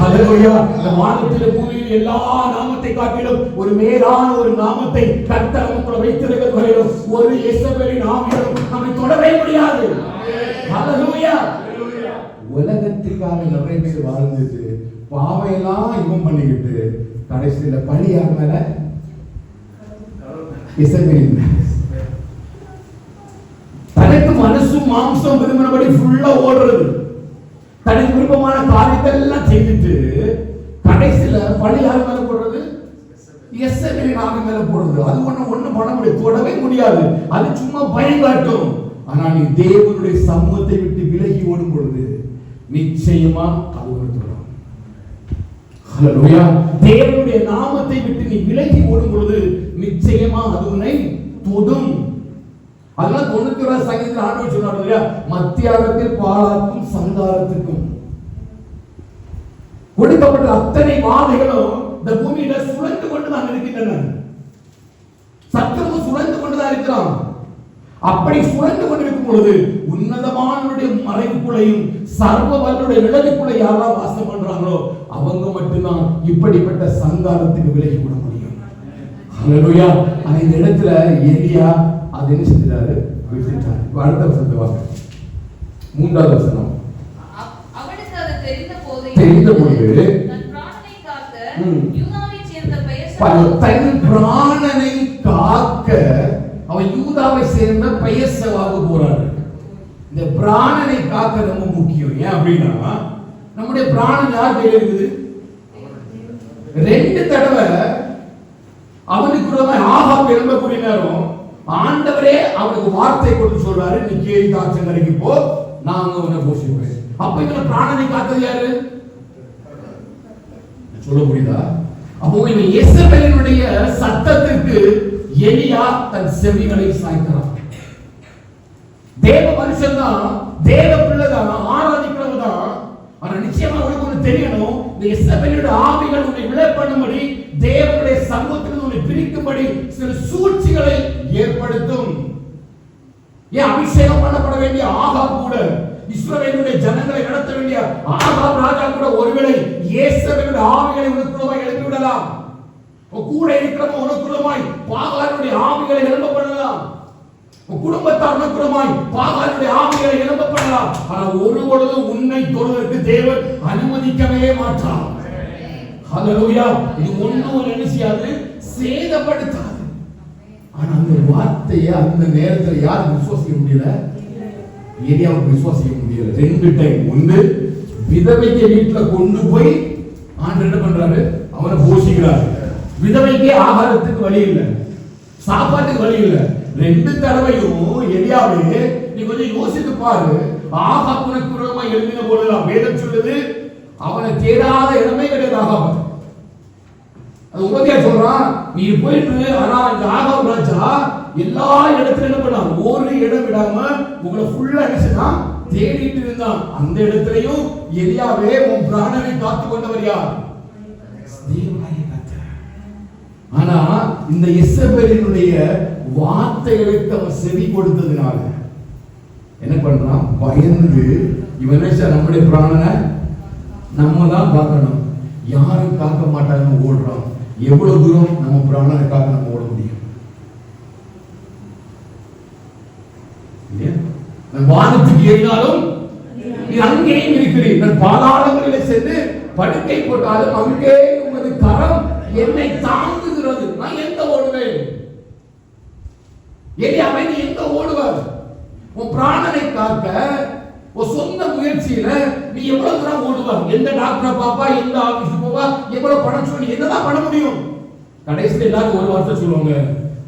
ஹல்லேலூயா. இந்த வானத்தில் பூமியில் எல்லா நாமத்தை காட்டிலும் ஒரு மேலான ஒரு நாமத்தை கர்த்தர் நமக்குள்ள வைத்திருக்கிற வரையிலும் ஒரு இயேசுவின் நாமம் நம்மை தொடவே முடியாது. ஹல்லேலூயா. உலகத்துக்காக நிறைய பேர் வாழ்ந்துட்டு பாவையெல்லாம் இவன் பண்ணிக்கிட்டு கடைசியில் பழி யார் மேல? இயேசுவின். தனக்கு மனசும் மாம்சம் விரும்பினபடி ஃபுல்லா ஓடுறது, தனக்கு விருப்பமான காரியத்தை எல்லாம் செய்துட்டு கடைசியில பழி யார் மேல போடுறது? இயேசுவின் நாமம் மேல போடுறது. அது ஒண்ணு பண்ண முடியாது, தொடவே முடியாது. அது சும்மா பயம் காட்டும். ஆனால் நீ தேவனுடைய சமூகத்தை விட்டு விலகி ஓடும் பொழுது நிச்சயமா அது உனக்கு வரும். ஹல்லேலூயா. தேவனுடைய நாமத்தை விட்டு நீ விலகி ஓடும் பொழுது நிச்சயமா அது உன்னை தொடும். அதனால 91 சங்கீதத்தில் ஆண்டவர் சொன்னார் இல்லையா, மத்தியாரத்தில் பாலாக்கும் சங்காரத்துக்கும் கொடுக்கப்பட்ட அத்தனை வாதைகளும் இந்த பூமியில சுழந்து கொண்டுதான் இருக்கின்றன. சத்துரு சுழந்து கொண்டுதான் இருக்கிறான். அப்படி சுழந்து கொண்டிருக்கும் பொழுது உன்னதமானவருடைய மறைவுக்குள்ளையும் சர்வ வல்லருடைய நிழலுக்குள்ள யாரெல்லாம் வாசம் பண்றாங்களோ அவங்க மட்டும்தான் இப்படிப்பட்ட சங்காரத்துக்கு விலகி விட முடியும். ஹல்லேலூயா. இந்த இடத்துல எலியா அது என்ன செஞ்சாரு? விட்டுட்டார். அடுத்த வசனத்தை வாங்க. 3வது வசனம். அவனுக்கு அது தெரிந்த பொழுது தன் பிராணனை காக்க யூதாவைச் சேர்ந்த தன் பிராணனை காக்க அவன் யூதாவை சேர்ந்த பெயர்சவாக போறாரு. இந்த பிராணனை காக்க ரொம்ப முக்கியம். ஏன் அப்படின்னா நம்முடைய பிராணன் யார் கையில் இருக்குது? 2 தடவை அவனுக்கு ஆகாப் எழும்பக்கூடிய நேரம் ஆண்டவரே அவனுக்கு வார்த்தை கொடுத்து சொல்றாரு, நீ கேரி தாச்சங்கரைக்கு போ, நான் உன்னை போஷிப்பேன். அப்ப இவன் பிராணனை காத்தது யாரு? சொல்ல முடியுதா? அப்போ இவன் யெசபேலினுடைய சத்தத்திற்கு எலியா தன் செவிகளை சாய்க்கிறான். தேவ மனுஷன் தான், தேவ பிள்ளை தான், ஆராதிக்கிறவன் தான். ஆனா நிச்சயமா உனக்கு ஒண்ணு தெரியணும், இந்த யெசபேலுடைய ஆவிகள் உன்னை விலை பண்ணும்படி, தேவனுடைய சமூகத்தில் உன்னை பிரிக்கும்படி சில சூழ்ச்சிகளை ஏற்படுத்தும். ஏன் அபிஷேகம் பண்ணப்பட வேண்டிய ஆகாப் கூட, இஸ்ரவேலுடைய ஜனங்களை நடத்த வேண்டிய ஆகாப் ராஜா கூட ஒருவேளை யேசபேலுடைய ஆவிகளை உனக்குள்ளமாய் எழுப்பி விடலாம். கூட இருக்கிறவங்க உனக்குள்ளமாய் பாகாலுடைய ஆவிகளை எழுப்ப பண்ணலாம். குடும்பத்தார் உனக்குள்ளமாய் பாகாலுடைய ஆவிகளை எழுப்ப பண்ணலாம். ஆனா ஒரு பொழுதும் உன்னை தொடுவதற்கு தேவன் அனுமதிக்கவே மாட்டார். ஹல்லேலூயா. இது ஒண்ணும் என்ன செய்யாது? சேதப்படுத்தாது. ஆனா அந்த வார்த்தையை அந்த நேரத்தில் யார் விசுவாசிக்க முடியல? எலியாவுக்கு விசுவாசிக்க முடியல. 2 டைம். ஒன்று, விதவைக்கு வீட்டுல கொண்டு போய் ஆண்டவர் என்ன பண்றாரு? அவனை போஷிக்கிறாரு. விதவைக்கே ஆகாரத்துக்கு வழி இல்லை, சாப்பாட்டுக்கு வழி இல்லை. 2 தடவையும் எலியாவே நீ கொஞ்சம் யோசித்து பாரு. ஆகாப் உனக்கு விரோதமா எழுதின போதுதான் வேதம் சொல்லுது, அவனை தேடாத இடமே கிடையாது ஆகாப். அது உபதியா சொல்றான், நீ போயிட்டு. ஆனா இந்த ஆகாப் ராஜா எல்லா இடத்துல என்ன பண்ணான்? ஒரு இடம் விடாம உங்களை ஃபுல்லா அடிச்சுனா தேடிட்டு இருந்தான். அந்த இடத்துலயும் எலியாவே உன் பிராணனை காத்து கொண்டவர் யார்? தேவனாகிய கர்த்தர். ஆனா இந்த யெசபேலினுடைய வார்த்தைகளுக்கு அவன் செவி கொடுத்ததுனால என்ன பண்றான்? பயந்து இவன் நம்முடைய பிராணனை நம்ம தான் காக்கணும், யாரும் காக்க மாட்டாங்கன்னு ஓடுறான். எவ்வளவு தூரம் நம்ம பிராணனை காக்க நம்ம ஓட முடியும்? நான் வானத்துக்கு ஏறினாலும் நீ அங்கேயும் இருக்கிறீர், நான் பாதாளங்களிலே சென்று படுக்கை போட்டாலும் அங்கே உமது கரம் என்னை தாங்குகிறது. நான் எங்க ஓடுவேன்? எலியாவே நீ எங்க ஓடுவார்? உன் பிராணனை காக்க உன் சொந்த முயற்சியில நீ எவ்வளவு தூரம் ஓடுவார்? எந்த டாக்டரை பாப்பா, எந்த ஆபீஸ் போவா, எவ்வளவு பணம் சொல்லி என்னதான் பண்ண முடியும்? கடைசியில் எல்லாரும் ஒரு வார்த்தை சொல்லுவாங்க,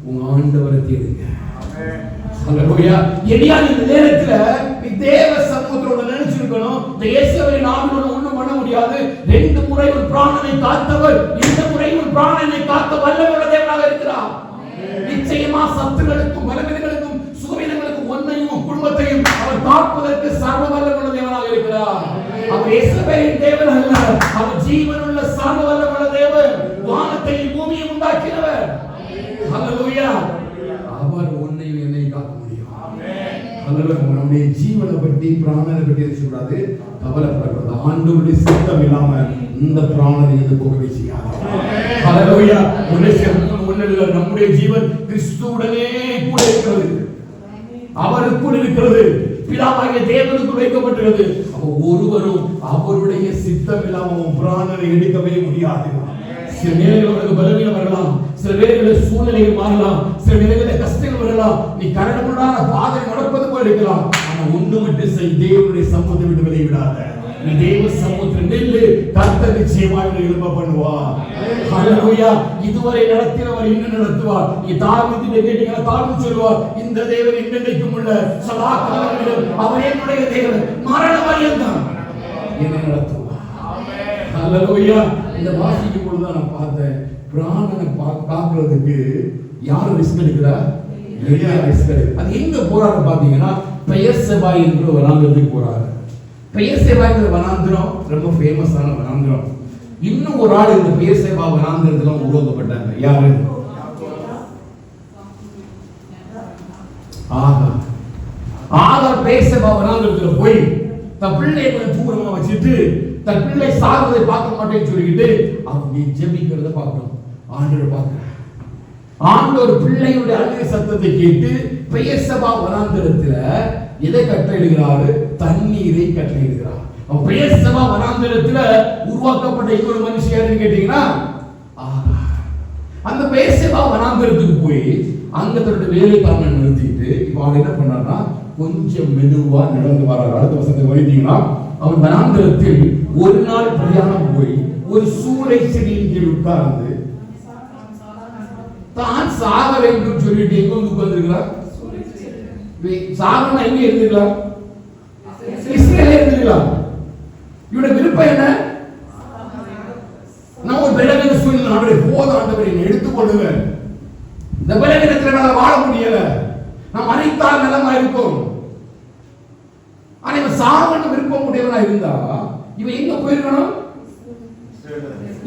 உங்க ஆண்டவரை தேடுங்க. ஹல்லேலூயா. எலியா இந்த நேரத்துல நீ தேவ சமூகத்தோட நினைச்சிருக்கணும். இந்த இயேசுவின் நாமத்துல ஒண்ணும் பண்ண முடியாது. 2 முறை ஒரு பிராணனை காத்தவர், இந்த முறை ஒரு பிராணனை காத்த வல்லமையுள்ள தேவனாக இருக்கிறார். நிச்சயமா சத்துருக்களுக்கும் பலவீனங்களுக்கும் சுகவீனங்களுக்கும் ஒன்னையும் குடும்பத்தையும் அவர் காப்பதற்கு சர்வ வல்லமையுள்ள தேவனாக இருக்கிறார். அவர் இயேசுவின் தேவன் அல்ல, அவர் ஜீவனுள்ள சர்வ வல்லமையுள்ள தேவன், வானத்தையும் பூமியையும் உண்டாக்கினவர். ஹல்லேலூயா. அவர் உன்னையும் என்னை காக்க முடியும். ஹல்லேலூயா. நம்முடைய ஜீவனை பற்றி பிராணனை பற்றி சொல்றாரு, கவலைப்படக்கூடாது. ஆண்டவருடைய சித்தம் இல்லாம இந்த பிராணனை இது போகவே செய்யாது. ஹல்லேலூயா. நம்முடைய ஜீவன் கிறிஸ்துவுடனே கூட இருக்கிறது, அவருக்குள் இருக்கிறது, பிதாவாகிய தேவனுக்கு வைக்கப்பட்டிருக்கிறது. அப்ப ஒருவரும் அவருடைய சித்தம் இல்லாம பிராணனை எடுக்கவே முடியாது. சில நேரங்களில் பலவீனம் வரலாம், சில நேரங்களில் சூழ்நிலைகள் மாறலாம், சில நேரங்களில் கஷ்டங்கள் வரலாம். நீ கரடுமுரடான பாதை நடப்பது போல இருக்கலாம். ஆனா ஒன்று மட்டும் செய், தேவனுடைய சமூகத்தை விட்டு விலகி விடாத. நீ தேவ சமூகத்தில் நில்லு, கர்த்தர் நிச்சயமாக உன்னை எழும்ப பண்ணுவார். ஹல்லேலூயா. இதுவரை நடத்தினவர் இன்னும் நடத்துவார். நீ தாவீதிலே கேட்டீங்கன்னா தாவீது சொல்வார், இந்த தேவன் என்றென்றைக்கும் உள்ள சதா காலங்களிலும் அவர் என்னுடைய தேவன், மரண பரியந்தம் என்னை நடத்துவார். ஹல்லேலூயா. இந்த வாசிக்கும் பொழுது நான் பார்த்தேன், பிராணனை காக்கிறதுக்கு யார் ரிஸ்க் எடுக்கிறா? எலியா ரிஸ்க் எடுக்கிறார். அது எங்க போறாரு பாத்தீங்கன்னா, பெயர்செபா என்கிற வனாந்திரத்துக்கு போறாரு. பெயர்செபா என்கிற வனாந்திரம் ரொம்ப ஃபேமஸான வனாந்திரம். இன்னும் ஒரு ஆள் இந்த பெயர்செபா வனாந்திரத்துல உருவாக்கப்பட்டாங்க. யாரு? ஆகார் பெயர்செபா வனாந்திரத்துல போய் தன் பிள்ளையை கொஞ்சம் தூரமா வச்சுட்டு தன் பிள்ளை சாகுவதை பார்க்க மாட்டேன்னு சொல்லிக்கிட்டு அவங்க ஜெபிக்கிறத பார்க்கணும். ஆண்டவர் பார்க்கிறார். ஆண்டவர் பிள்ளையுடைய அழுகை சத்தத்தை கேட்டு பெயர்செபா வனாந்திரத்துல எதை கட்டளையிடுகிறாரு? தண்ணீரை கட்டளையிடுகிறார். பெயர்செபா வனாந்திரத்துல உருவாக்கப்பட்ட இன்னொரு மனுஷன் யாருன்னு கேட்டீங்கன்னா ஆகார். அந்த பெயர்செபா வனாந்திரத்துக்கு போய் அங்க தன்னுடைய வேலைக்காரனை நிறுத்திட்டு இப்ப அவர் என்ன பண்ணார்னா கொஞ்சம் மெதுவா நடந்து வர்றாரு. அடுத்த வசனத்தை வைத்தீங்கன்னா, அவர் வனாந்திரத்தில் ஒரு நாள் பிரயாணம் போய் ஒரு சூறை செடியின் கீழ் உட்கார்ந்து தான் சாக வேண்டும் சொல்லிட்டு எங்க வந்து உட்கார்ந்திருக்கிறார்? சாகனா எங்க இருந்திருக்கலாம்? இஸ்ரேலே இருந்திருக்கலாம். இவருடைய விருப்பம் என்ன? நான் ஒரு பலவீன சூழ்நிலை, ஆண்டவரே போதும் ஆண்டவரே என்னை எடுத்துக்கொள்ளுங்க, இந்த பலவீனத்தில் என்னால வாழ முடியல, நான் மறித்தால் நிலமா இருக்கும். ஆனா இவன் சாகணும் விருப்பம் உடையவனா இருந்தா இவன் எங்க போயிருக்கணும்?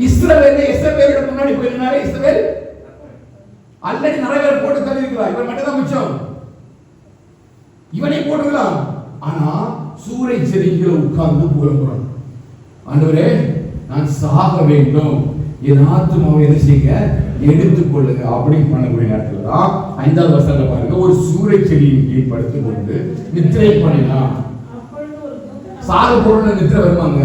இஸ்ரவேல். இஸ்ரவேலுக்கு முன்னாடி போயிருந்தாரு. இஸ்ரவேல் ஆல்ரெடி நிறைய பேர் போட்டு தள்ளி இருக்கிறார். இவன் மட்டும் தான் மிச்சம். இவனை போட்டுக்கலாம். ஆனா சூறை செடிகளை உட்கார்ந்து புலம்புறான், ஆண்டவரே நான் சாக வேண்டும், என் ஆத்துமாவை என்ன செய்யுங்க, எடுத்துக்கொள்ளுங்க அப்படின்னு பண்ணக்கூடிய நேரத்தில் தான் 5வது வசனத்துல பாருங்க, ஒரு சூறை செடியின் கீழ் படுத்துக் கொண்டு நித்திரை பண்ணினான். சாக பொருள் நித்திரை வருவாங்க?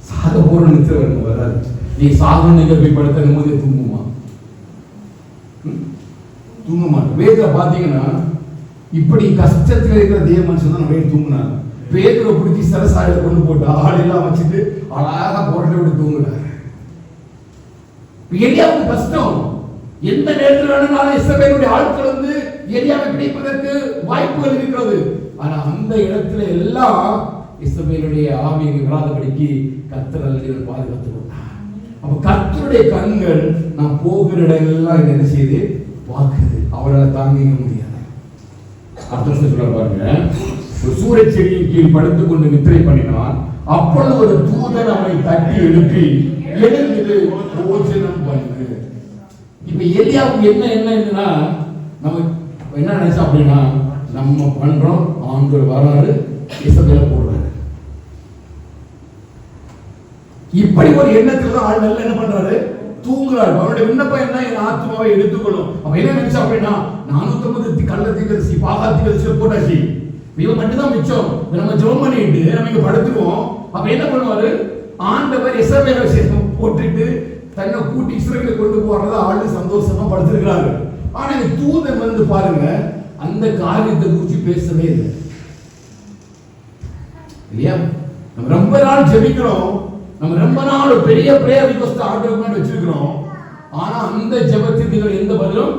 சாக பொருள் நித்திரை வருமா? வராது. நீ சாகணும் நீங்க போய் படுத்த நிம்மதியை தூங்குமா? தூங்க மாட்டோம். வேதத்துல பாத்தீங்கன்னா இப்படி கஷ்டத்துல இருக்கிற தேவ மனுஷன் தான் நிறைய தூங்குனாங்க. பேதுருவை பிடிச்சி சரசாலையில கொண்டு போட்டு ஆளெல்லாம் வச்சுட்டு அழகா புரட்டை விட்டு தூங்குனாங்க. எலியாவுக்கு கஷ்டம். எந்த நேரத்தில் வேணும்னாலும் இஸ்ரவேலுடைய ஆட்கள் வந்து எலியாவை பிடிப்பதற்கு வாய்ப்புகள் இருக்கிறது. ஆனா அந்த இடத்துல எல்லாம் இஸ்ரவேலுடைய ஆவியை விராதபடிக்கு கர்த்தர் அல்லது பாதுகாத்து கொண்டார். அப்ப கர்த்தருடைய கண்கள் நான் போகிற இடம் எல்லாம் என்ன செய்து பார்க்குது. அவரால் தாங்கிக்க முடியாது. அடுத்த சொல்ல பாருங்க, ஒரு சூறை செடியின் கீழ் படுத்துக் கொண்டு நித்திரை பண்ணினான். அப்பொழுது ஒரு தூதன் அவனை தட்டி எழுப்பி எழுந்து போஜனம் பண்ணு. இப்ப எலியாவுக்கு என்னன்னா நம்ம என்ன நினைச்சோம் அப்படின்னா, நம்ம பண்றோம், ஆண்டவர் வராரு, இசபேல போடுறாரு. இப்படி ஒரு எண்ணத்துல தான் ஆள் நல்ல என்ன பண்றாரு, தூங்குறாரு. அவருடைய விண்ணப்பம் என்ன, என் ஆத்மாவை எடுத்துக்கொள்ளும். அவன் என்ன நினைச்சா அப்படின்னா, 450 கள்ளத்தீர்க்கதரிசி பாகாத்தீர்க்கதரிசி போட்டாச்சு, இவன் மட்டும் தான் மிச்சம், நம்ம ஜெபம் பண்ணிட்டு நம்ம இங்க படுத்துருவோம். அப்ப என்ன பண்ணுவாரு, ஆண்டவர் இஸ்ரவேலை போட்டுட்டு தன்னை கூட்டி இஸ்ரவேலை கொண்டு போறத ஆளு சந்தோஷமா படுத்திருக்கிறாரு. ஆனா இந்த தூதன் வந்து பாருங்க, அந்த காரியத்தை குறித்து பேசவே இல்லை. இல்லையா? நம்ம ரொம்ப நாள் ஜெபிக்கிறோம், நம்ம ரொம்ப நாள் ஒரு பெரிய பிரேயர் ரிக்வெஸ்ட் ஆண்டவர் முன்னாடி வச்சிருக்கிறோம். ஆனா அந்த ஜெபத்துக்கு எந்த பதிலும்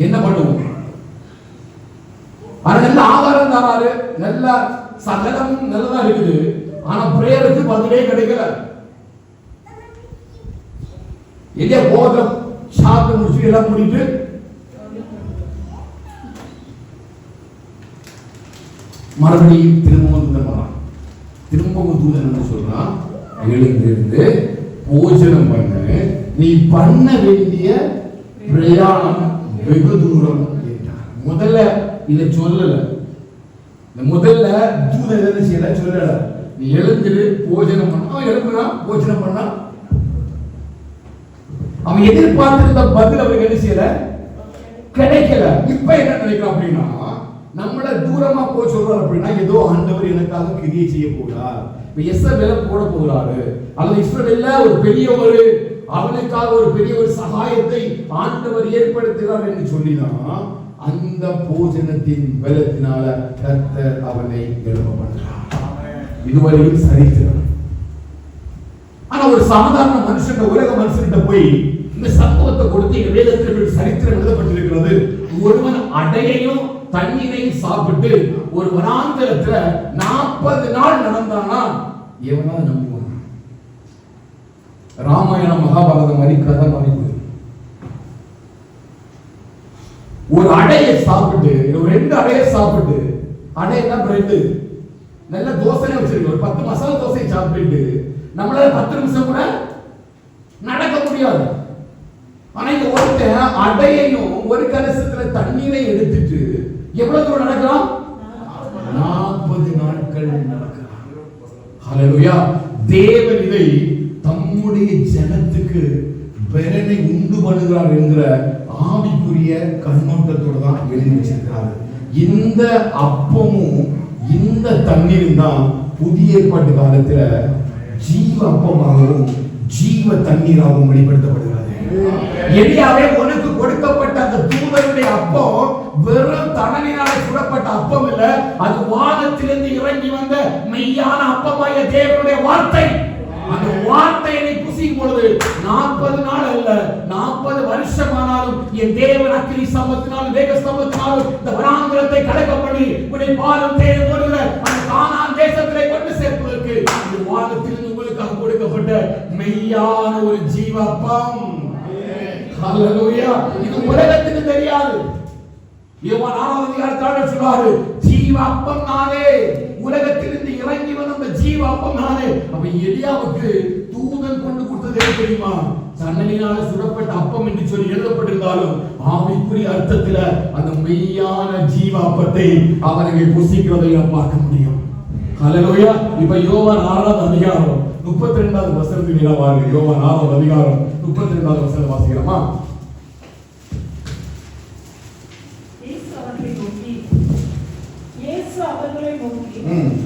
என்ன பண்ணுவோம்? ஆனா நல்ல ஆதாரம் தராரு, நல்ல சகலமும் நல்லதா இருக்குது. ஆனா பிரேயருக்கு பதிலே கிடைக்கல. எங்க போதும் சாப்பிட்டு முடிச்சு எல்லாம் முடிட்டு மறுபடியும் திரும்பவும் தூதன் வரான். திரும்பவும் தூதன் என்ன சொல்றான், எழுந்திருந்து போஜனம் பண்ணு, நீ பண்ண வேண்டிய பிரயாணம் வெகு தூரம் என்றார். முதல்ல இதை சொல்லல, முதல்ல தூதன் என்ன செய்யல, சொல்லல, நீ எழுந்துரு போஜனம் பண்ணா. எழுப்புனா போஜனம் பண்ணா. அவன் எதிர்பார்த்திருந்த பதில் அவருக்கு என்ன செய்யல, கிடைக்கல. இப்ப என்ன நினைக்கிறான் அப்படின்னா, நம்மள தூரமா போய் சொல்றாரு அப்படின்னா, ஏதோ ஆண்டவர் எனக்காக கிரியை செய்ய போகிறார், இஸ்ரவேலை போட போகிறாரு, அல்லது இஸ்ரவேல்ல ஒரு பெரிய ஒரு அவனுக்காக ஒரு பெரிய ஒரு சகாயத்தை ஆண்டவர் ஏற்படுத்துகிறார் என்று சொல்லிதான் அந்த போஜனத்தின் பலத்தினால கர்த்தர் அவனை எழுப்ப பண்ணுறார். இதுவரையும் சரித்திரம். ஆனா ஒரு சாதாரண மனுஷன், உலக மனுஷன்கிட்ட போய் இந்த சம்பவத்தை கொடுத்து வேதத்தில் சரித்திரம் எழுதப்பட்டிருக்கிறது. ஒருவன் அடையையும் தண்ணீரையும் சாப்பிட்டு ஒரு வனாந்தரத்துல 40 நாள் நடந்தானா எவனா நம்புவான்? ராமாயணம் மகாபாரதம் மாதிரி கதை மாதிரி. ஒரு அடையை சாப்பிட்டு, 2 அடையை சாப்பிட்டு, அடையா பிரெட் நல்ல தோசை வச்சிருக்கு, ஒரு 10 மசாலா தோசை சாப்பிட்டு நம்மளால 10 நிமிஷம் கூட நடக்க முடியாது. ஆனா இந்த ஒருத்தன் அடையையும் ஒரு கலசத்துல தண்ணீரை எடுத்துட்டு எவ்வளவு தூரம் நடக்கலாம்? 40 நாட்கள் நடக்கிறான். ஹல்லேலூயா. தேவன் இதை தம்முடைய ஜனத்துக்கு பலனை உண்டு பண்ணுகிறார் என்கிற ஆவிக்குரிய கண்ணோட்டத்தோடு தான் எழுதி வச்சிருக்கிறார். இந்த அப்பமும் இந்த தண்ணீரும் தான் புதிய ஏற்பாட்டு காலத்துல ஜீவ அப்பமாகவும் ஜீவ தண்ணீராகவும் வெளிப்படுத்தப்படுகிறது. எலியாவே உனக்கு கொடுக்கப்பட்ட அந்த தூதருடைய அப்பம் வெறும் தணலினாலே சுடப்பட்ட அப்பம் இல்ல, அது வானத்திலிருந்து இறங்கி வந்த மெய்யான அப்பமாய தேவனுடைய வார்த்தை. அந்த வார்த்தையை புசிக்கும் பொழுது 40 நாள் அல்ல, 40 வருஷமானாலும் என் தேவன் அக்கினி ஸ்தம்பத்தினாலும் மேக ஸ்தம்பத்தினாலும் இந்த வனாந்தரத்தை கடக்க பண்ணி உன்னை பாலும் தேடி ஓடுகிற அந்த கானான் தேசத்திலே கொண்டு சேர்ப்பதற்கு இந்த வானத்திலிருந்து உங்களுக்காக கொடுக்கப்பட்ட மெய்யான ஒரு ஜீவப்பம். ஹல்லேலூயா. இது உலகத்துக்கு தெரியாது. யோவான் 6ஆம் அதிகாரத்தில் சொல்றாரு, ஜீவ அப்பம் நானே, உலகத்திலிருந்து இறங்கி வந்த அந்த ஜீவ அப்பம் நானே. அப்ப எலியாவுக்கு தூதன் கொண்டு கொடுத்தது என்ன தெரியுமா? சன்னலினால சுடப்பட்ட அப்பம் என்று சொல்லி எழுதப்பட்டிருந்தாலும் ஆவிக்குரிய அர்த்தத்துல அந்த மெய்யான ஜீவ அப்பத்தை அவனை புசிக்கிறதை நாம் பார்க்க முடியும். ஹல்லேலூயா. இப்ப யோவான் 6ஆம் அதிகாரம் 32வது வசனத்தில் வாருங்க. யோவான் 6ஆம் அதிகாரம் 32வது வசனம் வாசிக்கிறோமா?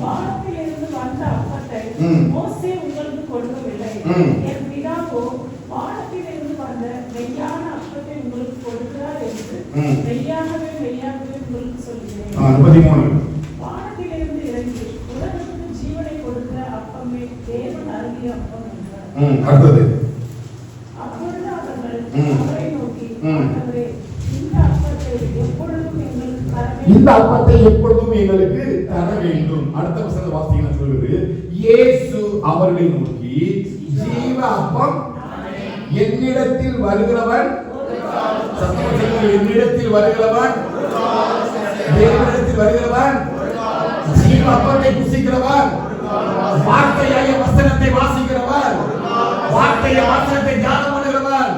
வானத்திலிருந்து வந்த அப்பத்தை மோசே உங்களுக்கு கொடுக்கவில்லை, என் பிதாவோ வானத்திலிருந்து வந்த மெய்யான அப்பத்தை உங்களுக்கு கொடுக்கிறார் என்று மெய்யாகவே உங்களுக்கு சொல்கிறேன். வானத்திலிருந்து இறங்கி உலகத்துக்கு ஜீவனை கொடுக்கிற அப்பமே தேவன் அருளிய அப்பம் என்றார். அடுத்தது, அப்பொழுது அவர்கள் அவரை நோக்கி, ஆண்டவரே, இந்த அப்பத்தை எப்பொழுதும் எங்களுக்கு தர வேண்டும். அடுத்த வசனம் வாசிங்க சொல்லுது, இயேசு அவர்களை நோக்கி, ஜீவ அப்பம் என்னிடத்தில் வருகிறவன், என்னிடத்தில் வருகிறவன், தேவனிடத்தில் வருகிறவன், ஜீவ அப்பத்தை புசிக்கிறவன், வார்த்தையாய வசனத்தை வாசிக்கிறவன், வார்த்தைய வசனத்தை தியானம் பண்ணுகிறவன்,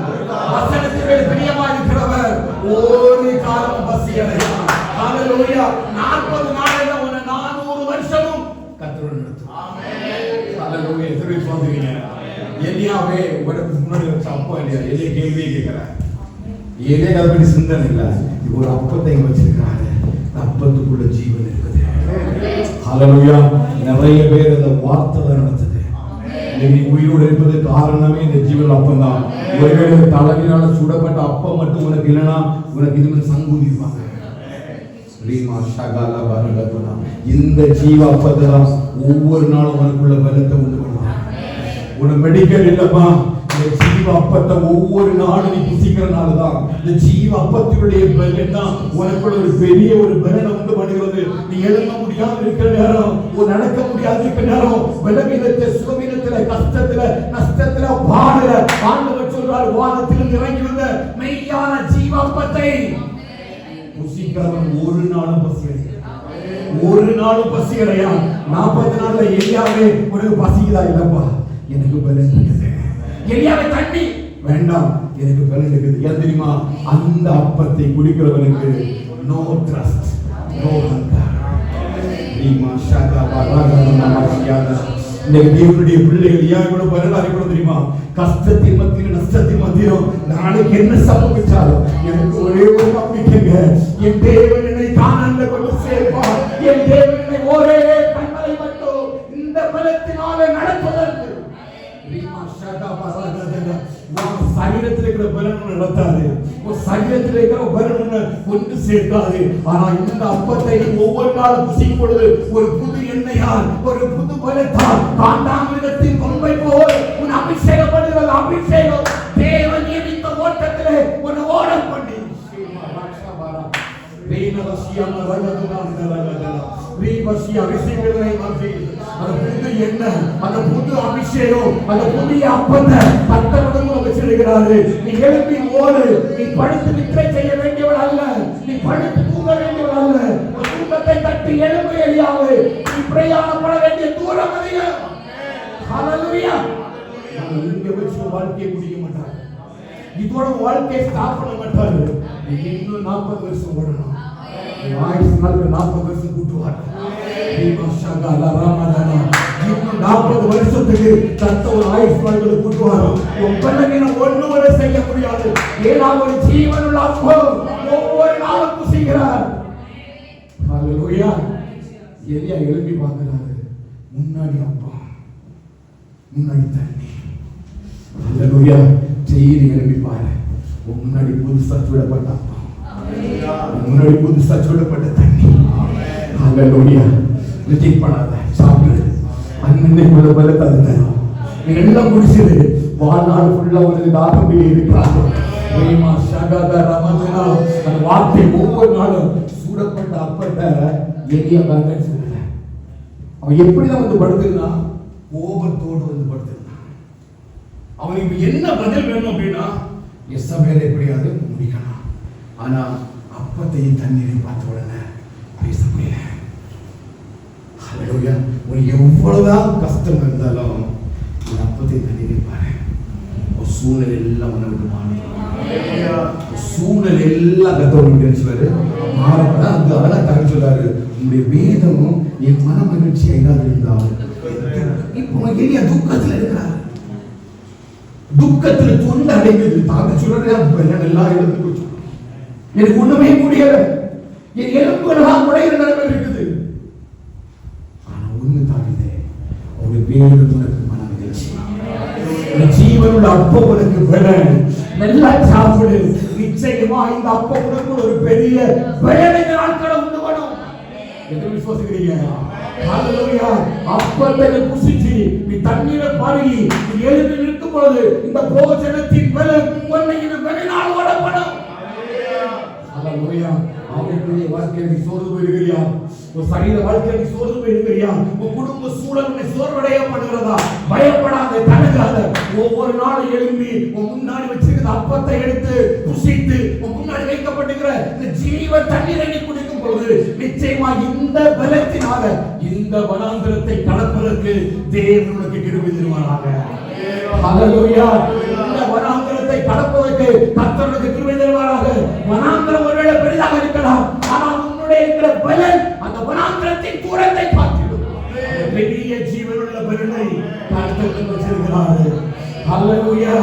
வசனத்தின் மேல் பிரியமாய் இருக்கிறவன் ஒரு காலம் பசியடையான். ஹல்லேலூயா. 40 நாள்ல உன்னை 400 வருஷமும் கர்த்தரோடு நடத்தும். ஆமென். ஹல்லேலூயா. எத்தனை சொல்றீங்க? எலியாவே உனக்கு முன்னாடி வச்ச அப்பம் இல்லையா? எலியா கேள்வியே கேட்கிறார். எலியா அதை பற்றி சிந்தனை இல்லை. ஒரு அப்பத்தை வச்சிருக்காரு, அப்பத்துக்குள்ள ஜீவன் இருக்குது. ஹல்லேலூயா. நிறைய பேர் இந்த வார்த்தை தான் நடத்துது. நீ உயிரோடு இருப்பது காரணமே இந்த ஜீவன் அப்பம் தான். ஒருவேளை தலைவினால சுடப்பட்ட அப்பம் மட்டும் உனக்கு இல்லைன்னா உனக்கு இது சங்கூதிப்பாங்க. இந்த ஜீவ அப்பத்தை தான் ஒவ்வொரு நாளும் உனக்குள்ள பலத்தை உண்டு பண்ணுவாங்க. உனக்கு மெடிக்கல் இல்லப்பா, இந்த ஜீவ அப்பத்தை ஒவ்வொரு நாளும் நீ புசிக்கிறனாலதான் இந்த ஜீவ அப்பத்தினுடைய பலன் தான் உனக்குள்ள ஒரு பெரிய ஒரு பலனை உண்டு பண்ணுகிறது. நீ எழுத முடியாது இருக்கிற நேரம், நடக்க முடியாது இருக்கிற நேரம், பலவீனத்தை, சுகவீனத்துல, கஷ்டத்துல, நஷ்டத்துல பாடுற ஆண்டவர் சொல்றார், வானத்தில் இறங்கி வந்த மெய்யான ஜீவ அப்பத்தை புசிக்கிறவன் ஒரு நாளும் பசி அடையா. 40 நாள்ல எலியாவே உனக்கு பசிக்குதா? இல்லப்பா, எனக்கு பலன் இருக்குது. எலியாவே தண்ணி வேண்டாம், எனக்கு பலன் இருக்குது. ஏன் தெரியுமா? அந்த அப்பத்தை குடிக்கிறவனுக்கு நோ ட்ரஸ்ட், நோ ஹங்கர். தேவனுடைய பிள்ளைகள் ஏன் இவ்வளவு பலன் அறிக்கணும் தெரியுமா? கஷ்டத்தின் மத்தியிலும் நஷ்டத்தின் மத்தியிலும் நாளைக்கு என்ன சம்பவிச்சாலும் எனக்கு ஒரே ஒரு நம்பிக்கைங்க, என் தேவன் என்னை காணாண்ட கொண்டு சேர்ப்பார். என் தேவன் என்னை ஒரே கண்மலை மட்டும் இந்த பலத்தினாலே நடப்பதற்கு சரீரத்தில் இருக்கிற பலன் நடத்தாது, சரீரத்தில் இருக்கிற பலன் கொண்டு சேர்க்காது. ஆனா இந்த அப்பத்தை ஒவ்வொரு நாளும் புசிக்கும் பொழுது ஒரு புது எண்ணெயால், ஒரு புது பலத்தால், காண்டாமிருகத்தின் கொம்பை போல் உன் அபிஷேகப்படுகிறது. அபிஷேகம் தேவன் நியமித்த ஓட்டத்திலே உன்னை ஓட பண்ணி அந்த புது அபிஷேகம், அந்த புதிய அப்பத்தை கர்த்தர் வச்சிருக்கிறாரு. நீ எழுப்பி ஓடு. நீ படுத்து நித்திரை செய்ய வேண்டியவள் அல்ல, நீ படுத்து தூங்க வேண்டியவள் அல்ல. தூக்கத்தை தட்டி எழுப்பு எலியாவே. நீ பிரயாணப்பட வேண்டிய தூரம் அதிகம். ஹல்லேலூயா. இங்க வச்சு வாழ்க்கையை முடிக்க மாட்டார், இதோட வாழ்க்கையை ஸ்டாப் பண்ண மாட்டாரு. இன்னும் 40 வருஷம் ஓடணும். ஆயுசு நாள் 40 வருஷம் கூட்டுவார். இன்னும் 40 வருஷத்துக்கு தத்த ஒரு ஆயுசு நாள்களை கூட்டுவார். ஒன்றும் வரை செய்ய முடியாது. ஏதாவது ஜீவனுள்ள அப்போ ஒவ்வொரு நாளும் புசிக்கிறார். ஹல்லேலூயா. எலியா எழுப்பி பார்க்கிறாரு. முன்னாடி அப்பா, முன்னாடி தண்ணி. ஹல்லேலூயா. செய்தி எழுப்பி பாரு. முன்னாடி புதுசா சுடப்பட்ட அப்பா, முன்னாடி புதுசா சுடப்பட்ட தண்ணி. ஹல்லேலூயா. ரிஜெக்ட் பண்ணாத, சாப்பிடு. அன்னைக்குள்ள பலத்தை அது தரும். நீ எல்லாம் குடிச்சிரு. வாழ்நாள் ஃபுல்லா ஒரு தாகம் இருக்கிறாங்க. அந்த வார்த்தை ஒவ்வொரு நாளும் சூடப்பட்ட அப்பட்ட எலியா பேலன்ஸ் இல்லை. அவன் எப்படிதான் வந்து படுத்துருந்தான்? கோபத்தோடு வந்து படுத்துருந்தான். அவனுக்கு என்ன பதில் வேணும் அப்படின்னா, எசபேலை எப்படியாவது முடிக்கணும். ஆனா அப்பத்தையும் தண்ணீரையும் பார்த்த உடனே பேச முடியல. ஹல்லேலூயா. உனக்கு எவ்வளவுதான் கஷ்டம் இருந்தாலும் இந்த அப்பத்தையும் தண்ணீரையும் பாரு. ஒரு சூழ்நிலை எல்லாம் உன்னை விட்டு மாறும். சூழ்நிலை எல்லாம் கத்தவங்க சொல்றாரு மாறப்பதான் அந்த அதெல்லாம் தகவல் சொல்றாரு. உங்களுடைய வேதமும் என் மன மகிழ்ச்சி எங்காவது இருந்தாலும் இப்போ எளிய துக்கத்துல இருக்கிறார். துக்கத்துல தொண்டு அடைந்தது தாங்க சொல்றேன். எல்லாம் எழுந்து போச்சு. எனக்கு ஒண்ணுமே முடியல. என் எலும்புகளால் உடையிற நிலைமை இருக்குது. ஆனா ஒண்ணு தாங்கிதே, ஒரு வேறு உனக்கு மன மகிழ்ச்சி. ஜீவனுள்ள அப்போ உனக்கு பலன். நல்லா சாப்பிடு. நிச்சயமா இந்த அப்போ உனக்கு ஒரு பெரிய பலனை நாட்களை உண்டு வரும். எது விசுவாசிக்கிறீங்க? ஹல்லேலூயா. அப்பத்தை புசிச்சு நீ தண்ணீரை பருகி நீ எழுந்து நிற்கும் பொழுது இந்த போஜனத்தின் பலன் உன்னை இந்த பலனால் ஓடப்படும். ஹல்லேலூயா. ஆவிக்குரிய வாழ்க்கையை சோர்ந்து போயிருக்கிறியா? உன் சரீர வாழ்க்கையை சோர்ந்து போயிருக்கிறியா? உன் குடும்ப சூழல் உன்னை சோர்வடைய பண்ணுகிறதா? பயப்படாத, கலங்காத. ஒவ்வொரு நாளும் எழும்பி உன் முன்னாடி வச்சிருக்கிற அப்பத்தை எடுத்து புசித்து உன் முன்னாடி வைக்கப்பட்டிருக்கிற இந்த ஜீவ தண்ணீரை நீ குடிக்கும் பொழுது நிச்சயமா இந்த பலத்தினால இந்த வனாந்திரத்தை கடப்பதற்கு தேவன் உனக்கு கிருபை தருவாராக. ஹல்லேலூயா. இந்த வனாந்திரத்தை கடப்பதற்கு கர்த்தருக்கு கிருபை தருவாராக. வனாந்திரம் ஒருவேளை பெரிதாக இருக்கலாம், ஆனால் உன்னுடைய இருக்கிற பலன் அந்த வனாந்திரத்தின் தூரத்தை பார்த்திடும். பெரிய ஜீவனுள்ள பலனை கர்த்தர் வச்சிருக்கிறார். ஹல்லேலூயா.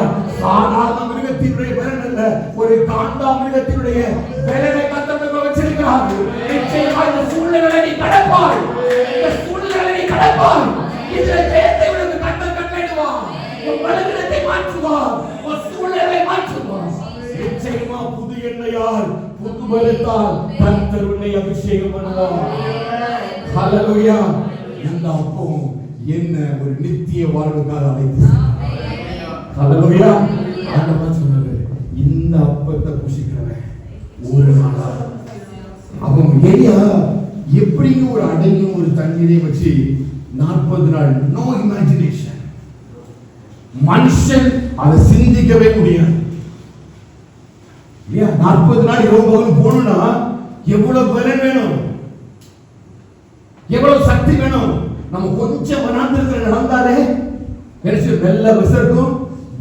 சாதாரண மிருகத்தினுடைய பலன் அல்ல, ஒரு காண்டாமிருகத்தினுடைய பலனை கர்த்தர் வச்சிருக்கிறார். நிச்சயமா இந்த சூழ்நிலைகளை நீ கடப்பாய். இந்த சூழ்நிலைகளை நீ கடப்பாய். இந்த ஜெயத்தை உனக்கு கர்த்தர் கட்டளையிடுவார். உன் பலவீனத்தை மாற்றுவார். உன் சூழ்நிலையை மாற்றுவார். நிச்சயமா புது எண்ணெயால் புது பலத்தால் கர்த்தர் உன்னை அபிஷேகம் பண்ணுவார். ஹல்லேலூயா. இந்த அப்போ என்ன ஒரு நித்திய வாழ்வுக்காக அழைத்து. ஹல்லேலூயா. ஆண்டவர் சொன்னாரு, இந்த அப்பத்தை புசிக்கிறவன் ஒரு நாளா அவன் எலியா எப்படிங்க ஒரு அடையும் ஒரு தண்ணீரை வச்சு 40 நாள் நோ இமேஜினேஷன். மனுஷன் அதை சிந்திக்கவே முடியாது. 40 நாள் இரவு பகல் போகணும்னா எவ்வளவு பலன் வேணும், எவ்வளவு சக்தி வேணும். நம்ம கொஞ்சம் வனாந்திரத்தில் நடந்தாலே வெள்ள விசர்க்கும்,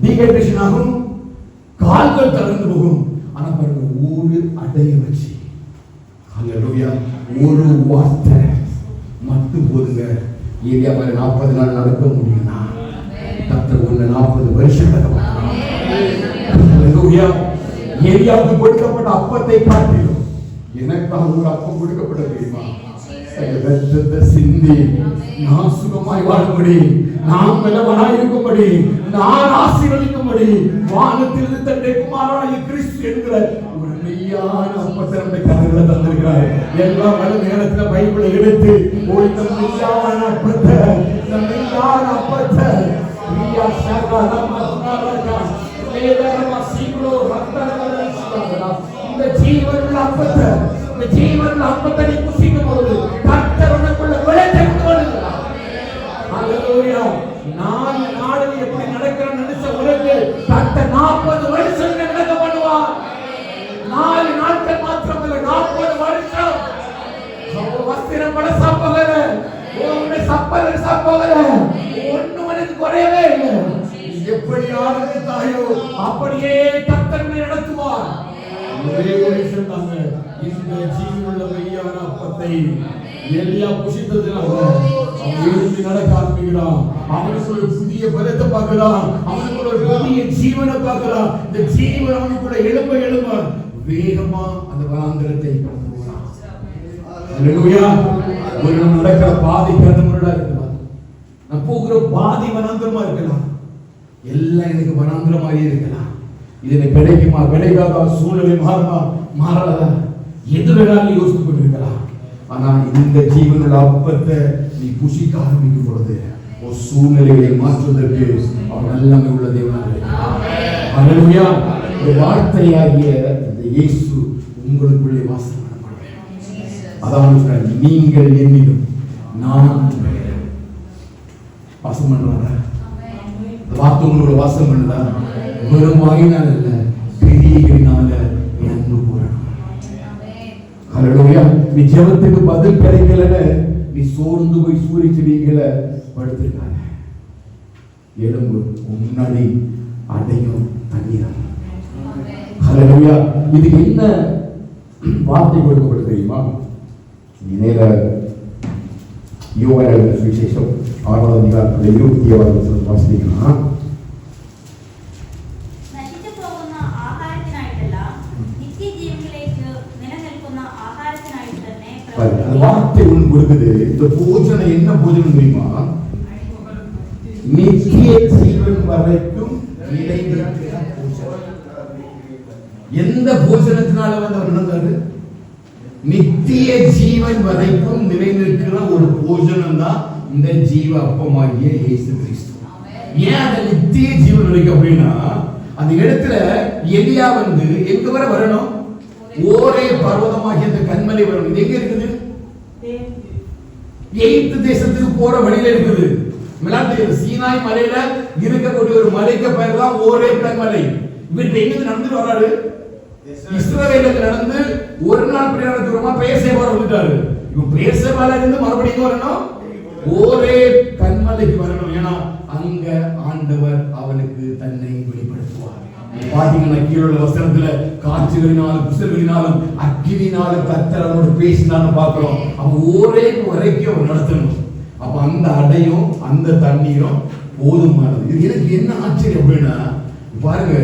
டீஹைட்ரேஷன் ஆகும், கால்கள் தளர்ந்து போகும். ஆனா பாருங்க, ஒரு அடைய வச்சு ஹல்லேலூயா ஒரு வார்த்தை மட்டும் போதுங்க. ஏரியா மாதிரி 40 நாள் நடக்க முடியும்னா கர்த்தர் உன்னை 40 வருஷம் நடக்க. ஹல்லேலூயா. ஏரியாவுக்கு கொடுக்கப்பட்ட அப்பத்தை காட்டிலும் எனக்காக ஒரு அப்பம் கொடுக்கப்பட தெரியுமா? ரத்தத்தை சிந்தி நான் சுகமாய் வாழும்படி, நான் பலவனாய் இருக்கும்படி, நான் ஆசீர்வதிக்கும்படி வானத்திலிருந்து தன்னுடைய குமாரனாகிய கிறிஸ்து என்கிற ஒரு மெய்யான அப்பத்தை நம்முடைய கரங்களை தந்திருக்கிறார். எல்லா மன நேரத்துல பைபிளை எடுத்து இந்த மெய்யான அப்பத்தை, இந்த மெய்யான அப்பத்தை பிரியா சகலமா சுனாரகா லேதரமா சீக்ளோ ரத்தரகல சுனாரகா, இந்த ஜீவனுள்ள அப்பத்தை, இந்த ஜீவனுள்ள அப்பத்தை நீ புசிக்கும் போது கர்த்தர் உனக்குள்ள விளைச்சை கொண்டு வருகிறார். ஹalleluya. நான் நாடு எப்படி நடக்கிறன்னு நினைச்ச உனக்கு கர்த்தர் 40 வருஷம் நடக்க பண்ணுவார். 4 நாட்கள் மாத்திரமல்ல, 40 வருஷம். வஸ்திரம் பட சாப்பகல, உன்னுடைய சப்பல் சாப்பகல, ஒண்ணும் உனக்கு குறையவே இல்லை. எப்படி ஆனது தாயோ அப்படியே கர்த்தர் நடத்துவார். ஒரே ஒரு விஷயம் தாங்க, இந்த ஜீவனுள்ள மெய்யான அப்பத்தை எலியா புசித்ததுனால அவன் எழுந்து நடக்க ஆரம்பிக்கிறான். அவனுக்கு ஒரு புதிய பலத்தை பார்க்கிறான், அவனுக்கு ஒரு புதிய ஜீவனை பார்க்கிறான். இந்த ஜீவன் அவனுக்குள்ள எழும்ப வேகமா அந்த வனாந்தரத்தை கடந்து போறான். ஹalleluya. ஒரு நடக்கிற பாதை கடமுறடா இருக்கலாம், நான் போகிற பாதை வனாந்தரமா இருக்கலாம், எல்லாம் எனக்கு வனாந்தரமாயே இருக்கலாம். இது எனக்கு கிடைக்குமா கிடைக்காதா, சூழ்நிலை மாறுமா மாறலதா, எது வேணாலும் யோசித்து கொண்டிருக்கலாம். ஆனா இந்த ஜீவனுள்ள அப்பத்தை நீ புசிக்க ஆரம்பிக்கும் பொழுது ஒரு சூழ்நிலையை மாற்றுவதற்கு அவர் நல்லமை உள்ள தேவனாக இருக்கிறார். ஹalleluya. ஒரு வார்த்தையாகிய இந்த இயேசு உங்களுக்குள்ளே வாசம் பண்ண, அதான் சொல்றார், நீங்கள் என்னிலும் நான் உங்களிலும் வாசம் பண்றாங்க. இந்த வார்த்தை உங்களோட வாசம் பண்ணுதா? வெறும் வாயினால் அல்ல, கிரியைகளினால அன்பு கூறணும். ஹalleluya. நீ ஜெபத்துக்கு பதில் கிடைக்கலன்னு நீ சோர்ந்து போய் சூரிய செடிகளை படுத்திருக்காங்க. எலும்பு முன்னாடி அடையும் தண்ணீரம். ஹalleluya. இது என்ன வார்த்தை கொடுக்கப்பட்டு தெரியுமா? நேர யோவான் எழுதின சுவிசேஷம் 6ஆம் அதிகாரத்தில் 27ஆம் வசனம் வாசிக்கலாம். அந்த வார்த்தை ஒன்று கொடுக்குது. இந்த போஜனை என்ன போஜனம் தெரியுமா? நித்திய ஜீவன் வரைக்கும் நிலைநிற்கிற போஜனம். எந்த போஜனத்தினால வந்து அவர் நடந்தாரு? நித்திய ஜீவன் வரைக்கும் நிலைநிற்கிற ஒரு போஜனம் தான் இந்த ஜீவ அப்பமாகிய இயேசு கிறிஸ்து. ஏன் அந்த நித்திய ஜீவன் வரைக்கும் அப்படின்னா, அந்த இடத்துல எலியா வந்து எங்க வர வரணும்? ஓரே பர்வதமாகிய அந்த கன்மலை வரணும். இது எங்க இருக்குது? எகிப்து தேசத்துக்கு போற வழியில இருக்குது. சீனாய் மலையில இருக்கக்கூடிய ஒரு மலைக்கு பெயர் தான் ஓரே கன்மலை. இவர் எங்க நடந்து வராரு? இஸ்ரவேலுக்கு நடந்து ஒரு நாள் பிரயாண தூரமா பெயர்சேபா வந்துட்டாரு. இவன் பெயர்சேபால இருந்து மறுபடியும் வரணும், ஓரே கன்மலைக்கு வரணும். ஏன்னா அங்க ஆண்டவர் அவனுக்கு தன்னை வெளிப்படுத்துவார். பாத்தீங்கன்னா கீழே வசனத்துல காட்சிகளினாலும் புசல்களினாலும் அக்கினினாலும் கர்த்தர் அவனோடு பேசினாலும் பார்க்கிறோம். அவன் ஒரே வரைக்கும் அவன் நடத்தணும். அப்ப அந்த அடையும் அந்த தண்ணீரும் போதுமானது. இது எனக்கு என்ன ஆச்சரியம் அப்படின்னா, பாருங்க,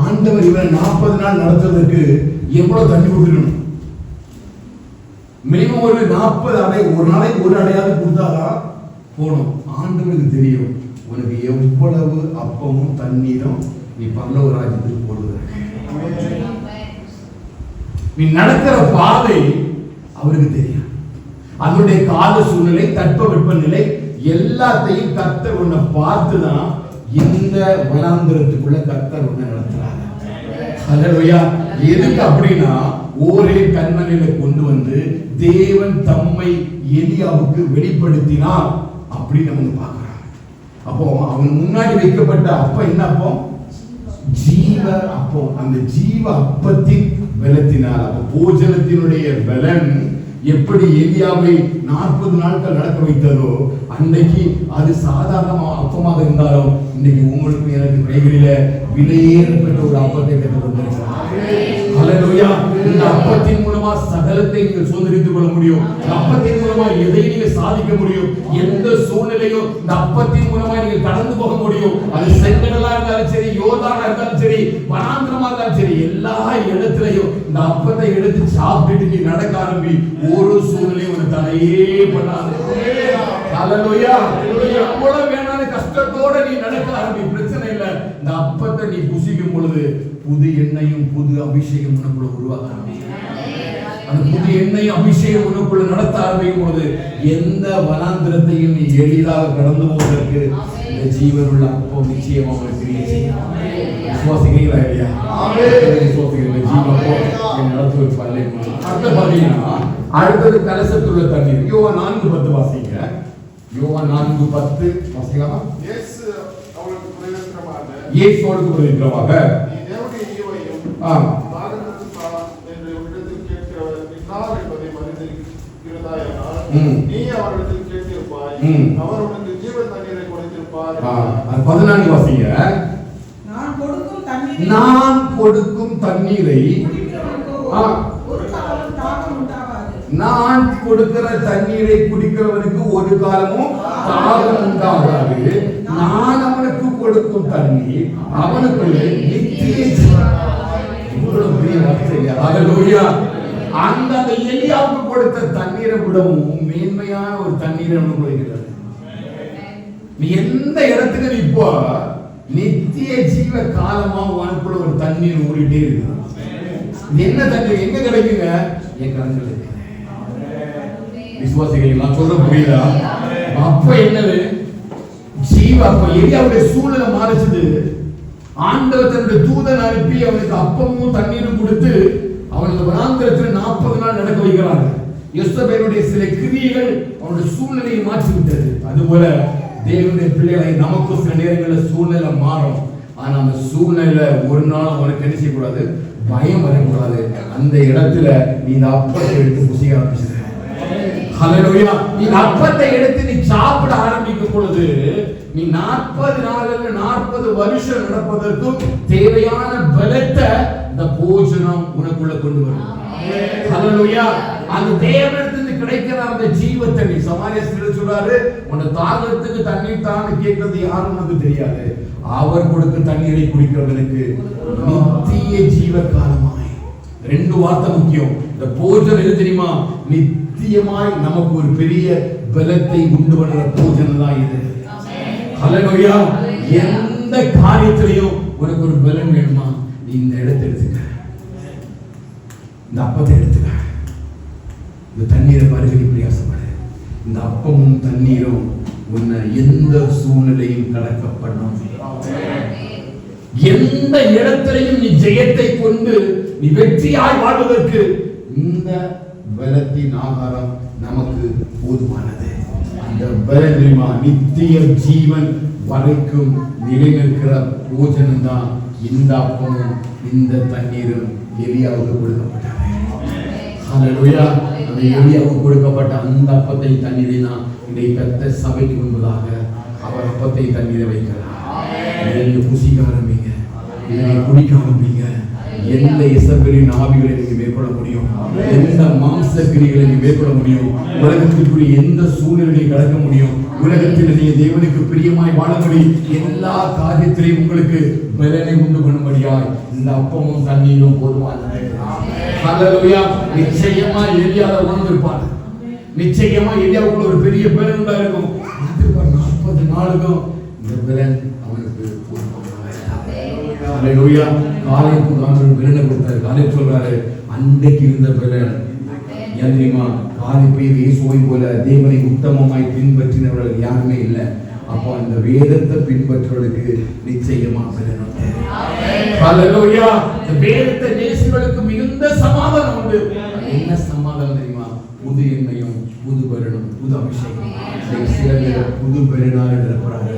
ஆண்டவர் இவரை 40 நாள் நடத்துறதுக்கு எவ்வளவு தண்ணி கொடுக்கணும்? மினிமம் ஒரு 40 அடை, ஒரு நாளைக்கு ஒரு அடையாவது கொடுத்தாதான் போகணும். ஆண்டவருக்கு தெரியும் உனக்கு எவ்வளவு அப்பமும் தண்ணீரும் நீ பரலோக ராஜ்யத்துக்கு போடுவதற்கு. நீ நடக்கிற பாதை அவருக்கு தெரியும். அதனுடைய கால சூழ்நிலை, தட்பவெப்ப நிலை எல்லாத்தையும் கர்த்தர் உன்னை பார்த்துதான் இந்த வனாந்தரத்துக்குள்ள கர்த்தர் உன்னை நடத்துறாங்க. ஹல்லேலூயா. எதுக்கு அப்படின்னா, ஒரே கன்மலையில கொண்டு வந்து தேவன் தம்மை எலியாவுக்கு வெளிப்படுத்தினார் அப்படின்னு நம்ம பார்க்கிறோம். அப்போ அவன் முன்னாடி வைக்கப்பட்ட அப்பம் என்ன அப்பம்? ஜீவ அப்பம். அந்த ஜீவ அப்பத்தின் பலத்தினால், அப்ப போஜனத்தினுடைய பலன் எப்படி எலியாவை 40 நாட்கள் நடக்க வைத்ததோ, அன்னைக்கு அது சாதாரண அப்பமாக இருந்தாலும் இன்னைக்கு உங்களுக்கு எனக்கு கைகளில விலையேறப்பட்ட ஒரு அப்பத்தை கற்று வந்திருக்கிறார். ஹல்லேலூயா. இந்த அப்பத்தின் மூலமா சகலத்தை நீங்கள் சுதந்திரித்துக் கொள்ள முடியும். அப்பத்தின் மூலமா எதை நீங்கள் சாதிக்க முடியும். எந்த சூழ்நிலையும் இந்த அப்பத்தின் மூலமா நீங்கள் கடந்து போக முடியும். அது செங்கடலா இருந்தாலும் சரி, யோர்தானா இருந்தாலும் சரி, வனாந்திரமா இருந்தாலும் சரி, எல்லா இடத்திலையும் இந்த அப்பத்தை எடுத்து சாப்பிட்டு நீ நடக்க ஆரம்பி. ஒரு சூழ்நிலையும் தடையே பண்ணாது. ஹல்லேலூயா. எவ்வளவு வேணாலும் கஷ்டத்தோட நீ நடக்க ஆரம்பி, பிரச்சனை இல்லை. இந்த அப்பத்தை நீ புசிக்கும் பொழுது புது எண்ணெயும் புது அபிஷேகம் உனக்குள்ள உருவாக ஆரம்பிக்கும். அந்த புது எண்ணெயும் அபிஷேகம் உனக்குள்ள நடத்த ஆரம்பிக்கும் பொழுது எந்த வனாந்திரத்தையும் நீ எளிதாக கடந்து போவதற்கு இந்த ஜீவனுள்ள அப்பம் நிச்சயமா உங்களுக்கு கிரியை செய்யும். விசுவாசிக்கிறீங்களா இல்லையா? விசுவாசிக்கிறீங்க. ஜீவப்பம் நடத்து வைப்பாரு. அடுத்த பாத்தீங்கன்னா அடுத்தது கலசத்துள்ள தண்ணீர். யோவான் 4:10 வாசிங்க. யோவான் 4:10 வாசிக்கலாமா? இயேசுவுக்கு பிரதித்திரமாக நீ தேவனுடைய ஈவையும் தாகத்திற்கு தா என்று உன்னிடத்தில் கேட்கிறவர் இன்னார் என்பதை மறந்திருக்கிறதாயானால் நீ அவரிடத்தில் கேட்டிருப்பாய், அவர் உனக்கு ஜீவ தண்ணீரை கொடுத்திருப்பார். 14 வாசிங்க. நான் கொடுக்கும் தண்ணீரை நான் கொடுக்கிற தண்ணீரை குடிக்கிறவனுக்கு ஒரு காலமும் தாகம் உண்டாகாது. நான் அவனுக்கு கொடுக்கும் தண்ணீர் அவனுக்குள்ளே நித்திய ஜீவன். இவ்வளவு பெரிய வார்த்தை. ஹல்லேலூயா. அந்த எலியாவுக்கு கொடுத்த தண்ணீரை விடவும் மேன்மையான ஒரு தண்ணீரை அவனுக்கு கொடுக்கிறது. நீ எந்த இடத்துக்கு நீ இப்போ நித்திய ஜீவ காலமா உனக்குள்ள ஒரு தண்ணீர் ஊறிட்டே இருக்கு. என்ன தண்ணீர் எங்க கிடைக்குங்க? என் கண்கள். விசுவாசிகளா சொல்ற புரியுதா? அப்ப என்னது ஜீவ அப்ப எலியாவுடைய சூழ்நிலை மாறிச்சது. ஆண்டவர் தன்னுடைய தூதன் அனுப்பி அவனுக்கு அப்பமும் தண்ணீரும் கொடுத்து அவனுக்கு வனாந்திரத்தில் 40 நாள் நடக்க வைக்கிறாங்க. யோசேப்பினுடைய சில கிரியைகள் அவனுடைய சூழ்நிலையை மாற்றி விட்டது. அதுபோல தேவனுடைய பிள்ளைகளை நமக்கு சில நேரங்களில் சூழ்நிலை மாறும். ஆனா அந்த சூழ்நிலை ஒரு நாள் அவனுக்கு என்ன செய்யக்கூடாது? பயம் வரக்கூடாது. அந்த இடத்துல நீ இந்த அப்பத்தை எடுத்து புசிக்க ஆரம்பிச்சு. ஹல்லேலூயா. நீ அப்பத்தை எடுத்து நீ சாப்பிட ஆரம்பிக்கும் பொழுது நீ 40 நாள்ல 40 வருஷம் நடப்பதற்கும் தேவையான பலத்தை இந்த போஜனம் உனக்குள்ள கொண்டு வரும். ஹல்லேலூயா. அந்த தேவனிடத்திலிருந்து கிடைக்கிற அந்த ஜீவ தண்ணீர். சமாரியர் சொல்றாரு, உன்னை தாகத்துக்கு தண்ணீர் தான் கேட்கறது யாரும் உனக்கு தெரியாது. அவர் கொடுக்கும் தண்ணீரை குடிக்கிறவனுக்கு நித்திய ஜீவ காலமாய். 2 வார்த்தை முக்கியம். இந்த போஜனம் எது தெரியுமா? நித்தியமாய் நமக்கு ஒரு பெரிய பலத்தை உண்டு பண்ணுற போஜனம் தான் இது. ஹல்லேலூயா. எந்த காரியத்திலையும் உனக்கு ஒரு பலன் வேணுமா? நீ இந்த இடத்தை எடுத்துக்க, இந்த அப்பத்தை எடுத்துக்க, இந்த தண்ணீரை பருகி பிரயாசப்படு. இந்த அப்பமும் தண்ணீரும் உன்னை எந்த சூழ்நிலையும் கடக்க பண்ணும். எந்த இடத்திலையும் நீ ஜெயத்தை கொண்டு நீ வெற்றியாய் வாழ்வதற்கு இந்த பலத்தின் ஆகாரம் நமக்கு போதுமானது. அந்த பலம் தெரியுமா? நித்திய ஜீவன் வரைக்கும் நிலைநிற்கிற போஜனம் தான் இந்த அப்பமும் இந்த தண்ணீரும் எலியாவுக்கு கொடுக்கப்பட்டது. ஹல்லேலூயா. அந்த எலியாவுக்கு கொடுக்கப்பட்ட அந்த அப்பத்தை தண்ணீரை தான் இன்றைய பெத்த சபைக்கு முன்பதாக அவர் அப்பத்தை தண்ணீரை வைக்கிறார். இதை புசிக்க ஆரம்பிங்க, இதை குடிக்க ஆரம்பிங்க. எந்த இசைகளின் ஆவிகளை நீங்க மேற்கொள்ள முடியும்? எந்த மாம்ச கிரிகளை நீங்க மேற்கொள்ள முடியும்? உலகத்திற்குரிய எந்த சூழ்நிலையை கடக்க முடியும்? உலகத்தில் நீங்க தேவனுக்கு பிரியமாய் வாழபடி எல்லா காரியத்திலையும் உங்களுக்கு பலனை உண்டு பண்ணும்படியாய் இந்த அப்பமும் தண்ணீரும் போதுமானது. ஹல்லேலூயா. நிச்சயமா எலியாவை உணர்ந்திருப்பார். நிச்சயமா எலியாவுக்குள்ள ஒரு பெரிய பலன் உண்டா இருக்கும். 40 நாளுக்கும் இந்த பலன் அவனுக்கு ஹல்லேலூயா. காலைக்கு ஆண்டவர் பலனை கொடுத்தாரு. காலை சொல்றாரு, அன்றைக்கு இருந்த பலன் ஏன் தெரியுமா? காலை பேர் இயேசுவை போல தேவனை உத்தமமாய் பின்பற்றினவர்கள் யாருமே இல்லை. அப்போ அந்த வேதத்தை பின்பற்றுவதற்கு நிச்சயமா பலன் உண்டு. ஹல்லேலூயா. இந்த வேதத்தை நேசிகளுக்கு மிகுந்த சமாதானம் உண்டு. என்ன சமாதானம் தெரியுமா? புது எண்ணெயும் புது பலனும் புது அபிஷேகம். சில பேர் புது பலனாக இருக்கிறாங்க.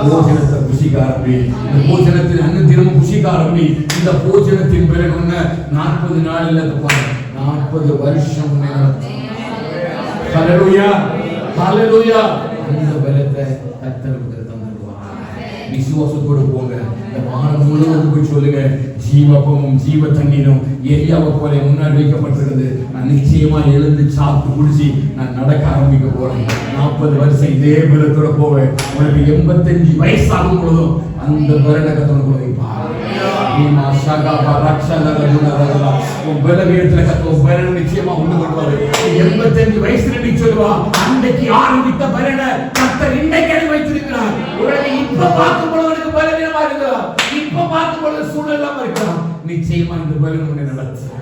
போஜனத்தை புசிக்க ஆரம்பி. இந்த போஜனத்தின் அன்னதினமும் புசிக்க ஆரம்பி. இந்த போஜனத்தின் பலன் ஒண்ணு 40 நாள் இல்ல, 40 வருஷம் நடத்தும். ஹல்லேலூயா. ஹல்லேலூயா. அந்த பலத்தை கர்த்தர் தந்துருவார். விசுவாசத்தோடு போங்க. இந்த வாரம் முழுவதும் போய் சொல்லுங்க, ஜீவப்பமும் ஜீவ தண்ணீரும் எலியாவை போல முன்னாடி வைக்கப்பட்டிருக்கிறது. நான் நிச்சயமா எழுந்து சாப்பிட்டு குடிச்சு நான் நடக்க ஆரம்பிக்க போறேன். 40 வருஷம் இதே பலத்தோட போவேன். உங்களுக்கு 85 வயசாகும் பொழுதும் அந்த பலனை கத்தவனுக்கு வைப்பார். நீமா சகா பரக்ஷன ரகுனரகா உன் பலவீனத்துல கத்த பலனை நிச்சயமா உண்டு பண்ணுவாரு. 85 வயசுல நீ சொல்லுவா அன்னைக்கு ஆரம்பித்த பலனை கத்தர் இன்றைக்கு வைத்திருக்கிறார். உடனே இப்ப பார்க்கும் பொழுது உனக்கு பலவீனமா இருக்கலாம், இப்ப பார்க்கும் பொழுது சூழலாம இருக்கலாம், நிச்சயமா இந்த பலன் உன்னை நடத்தும்.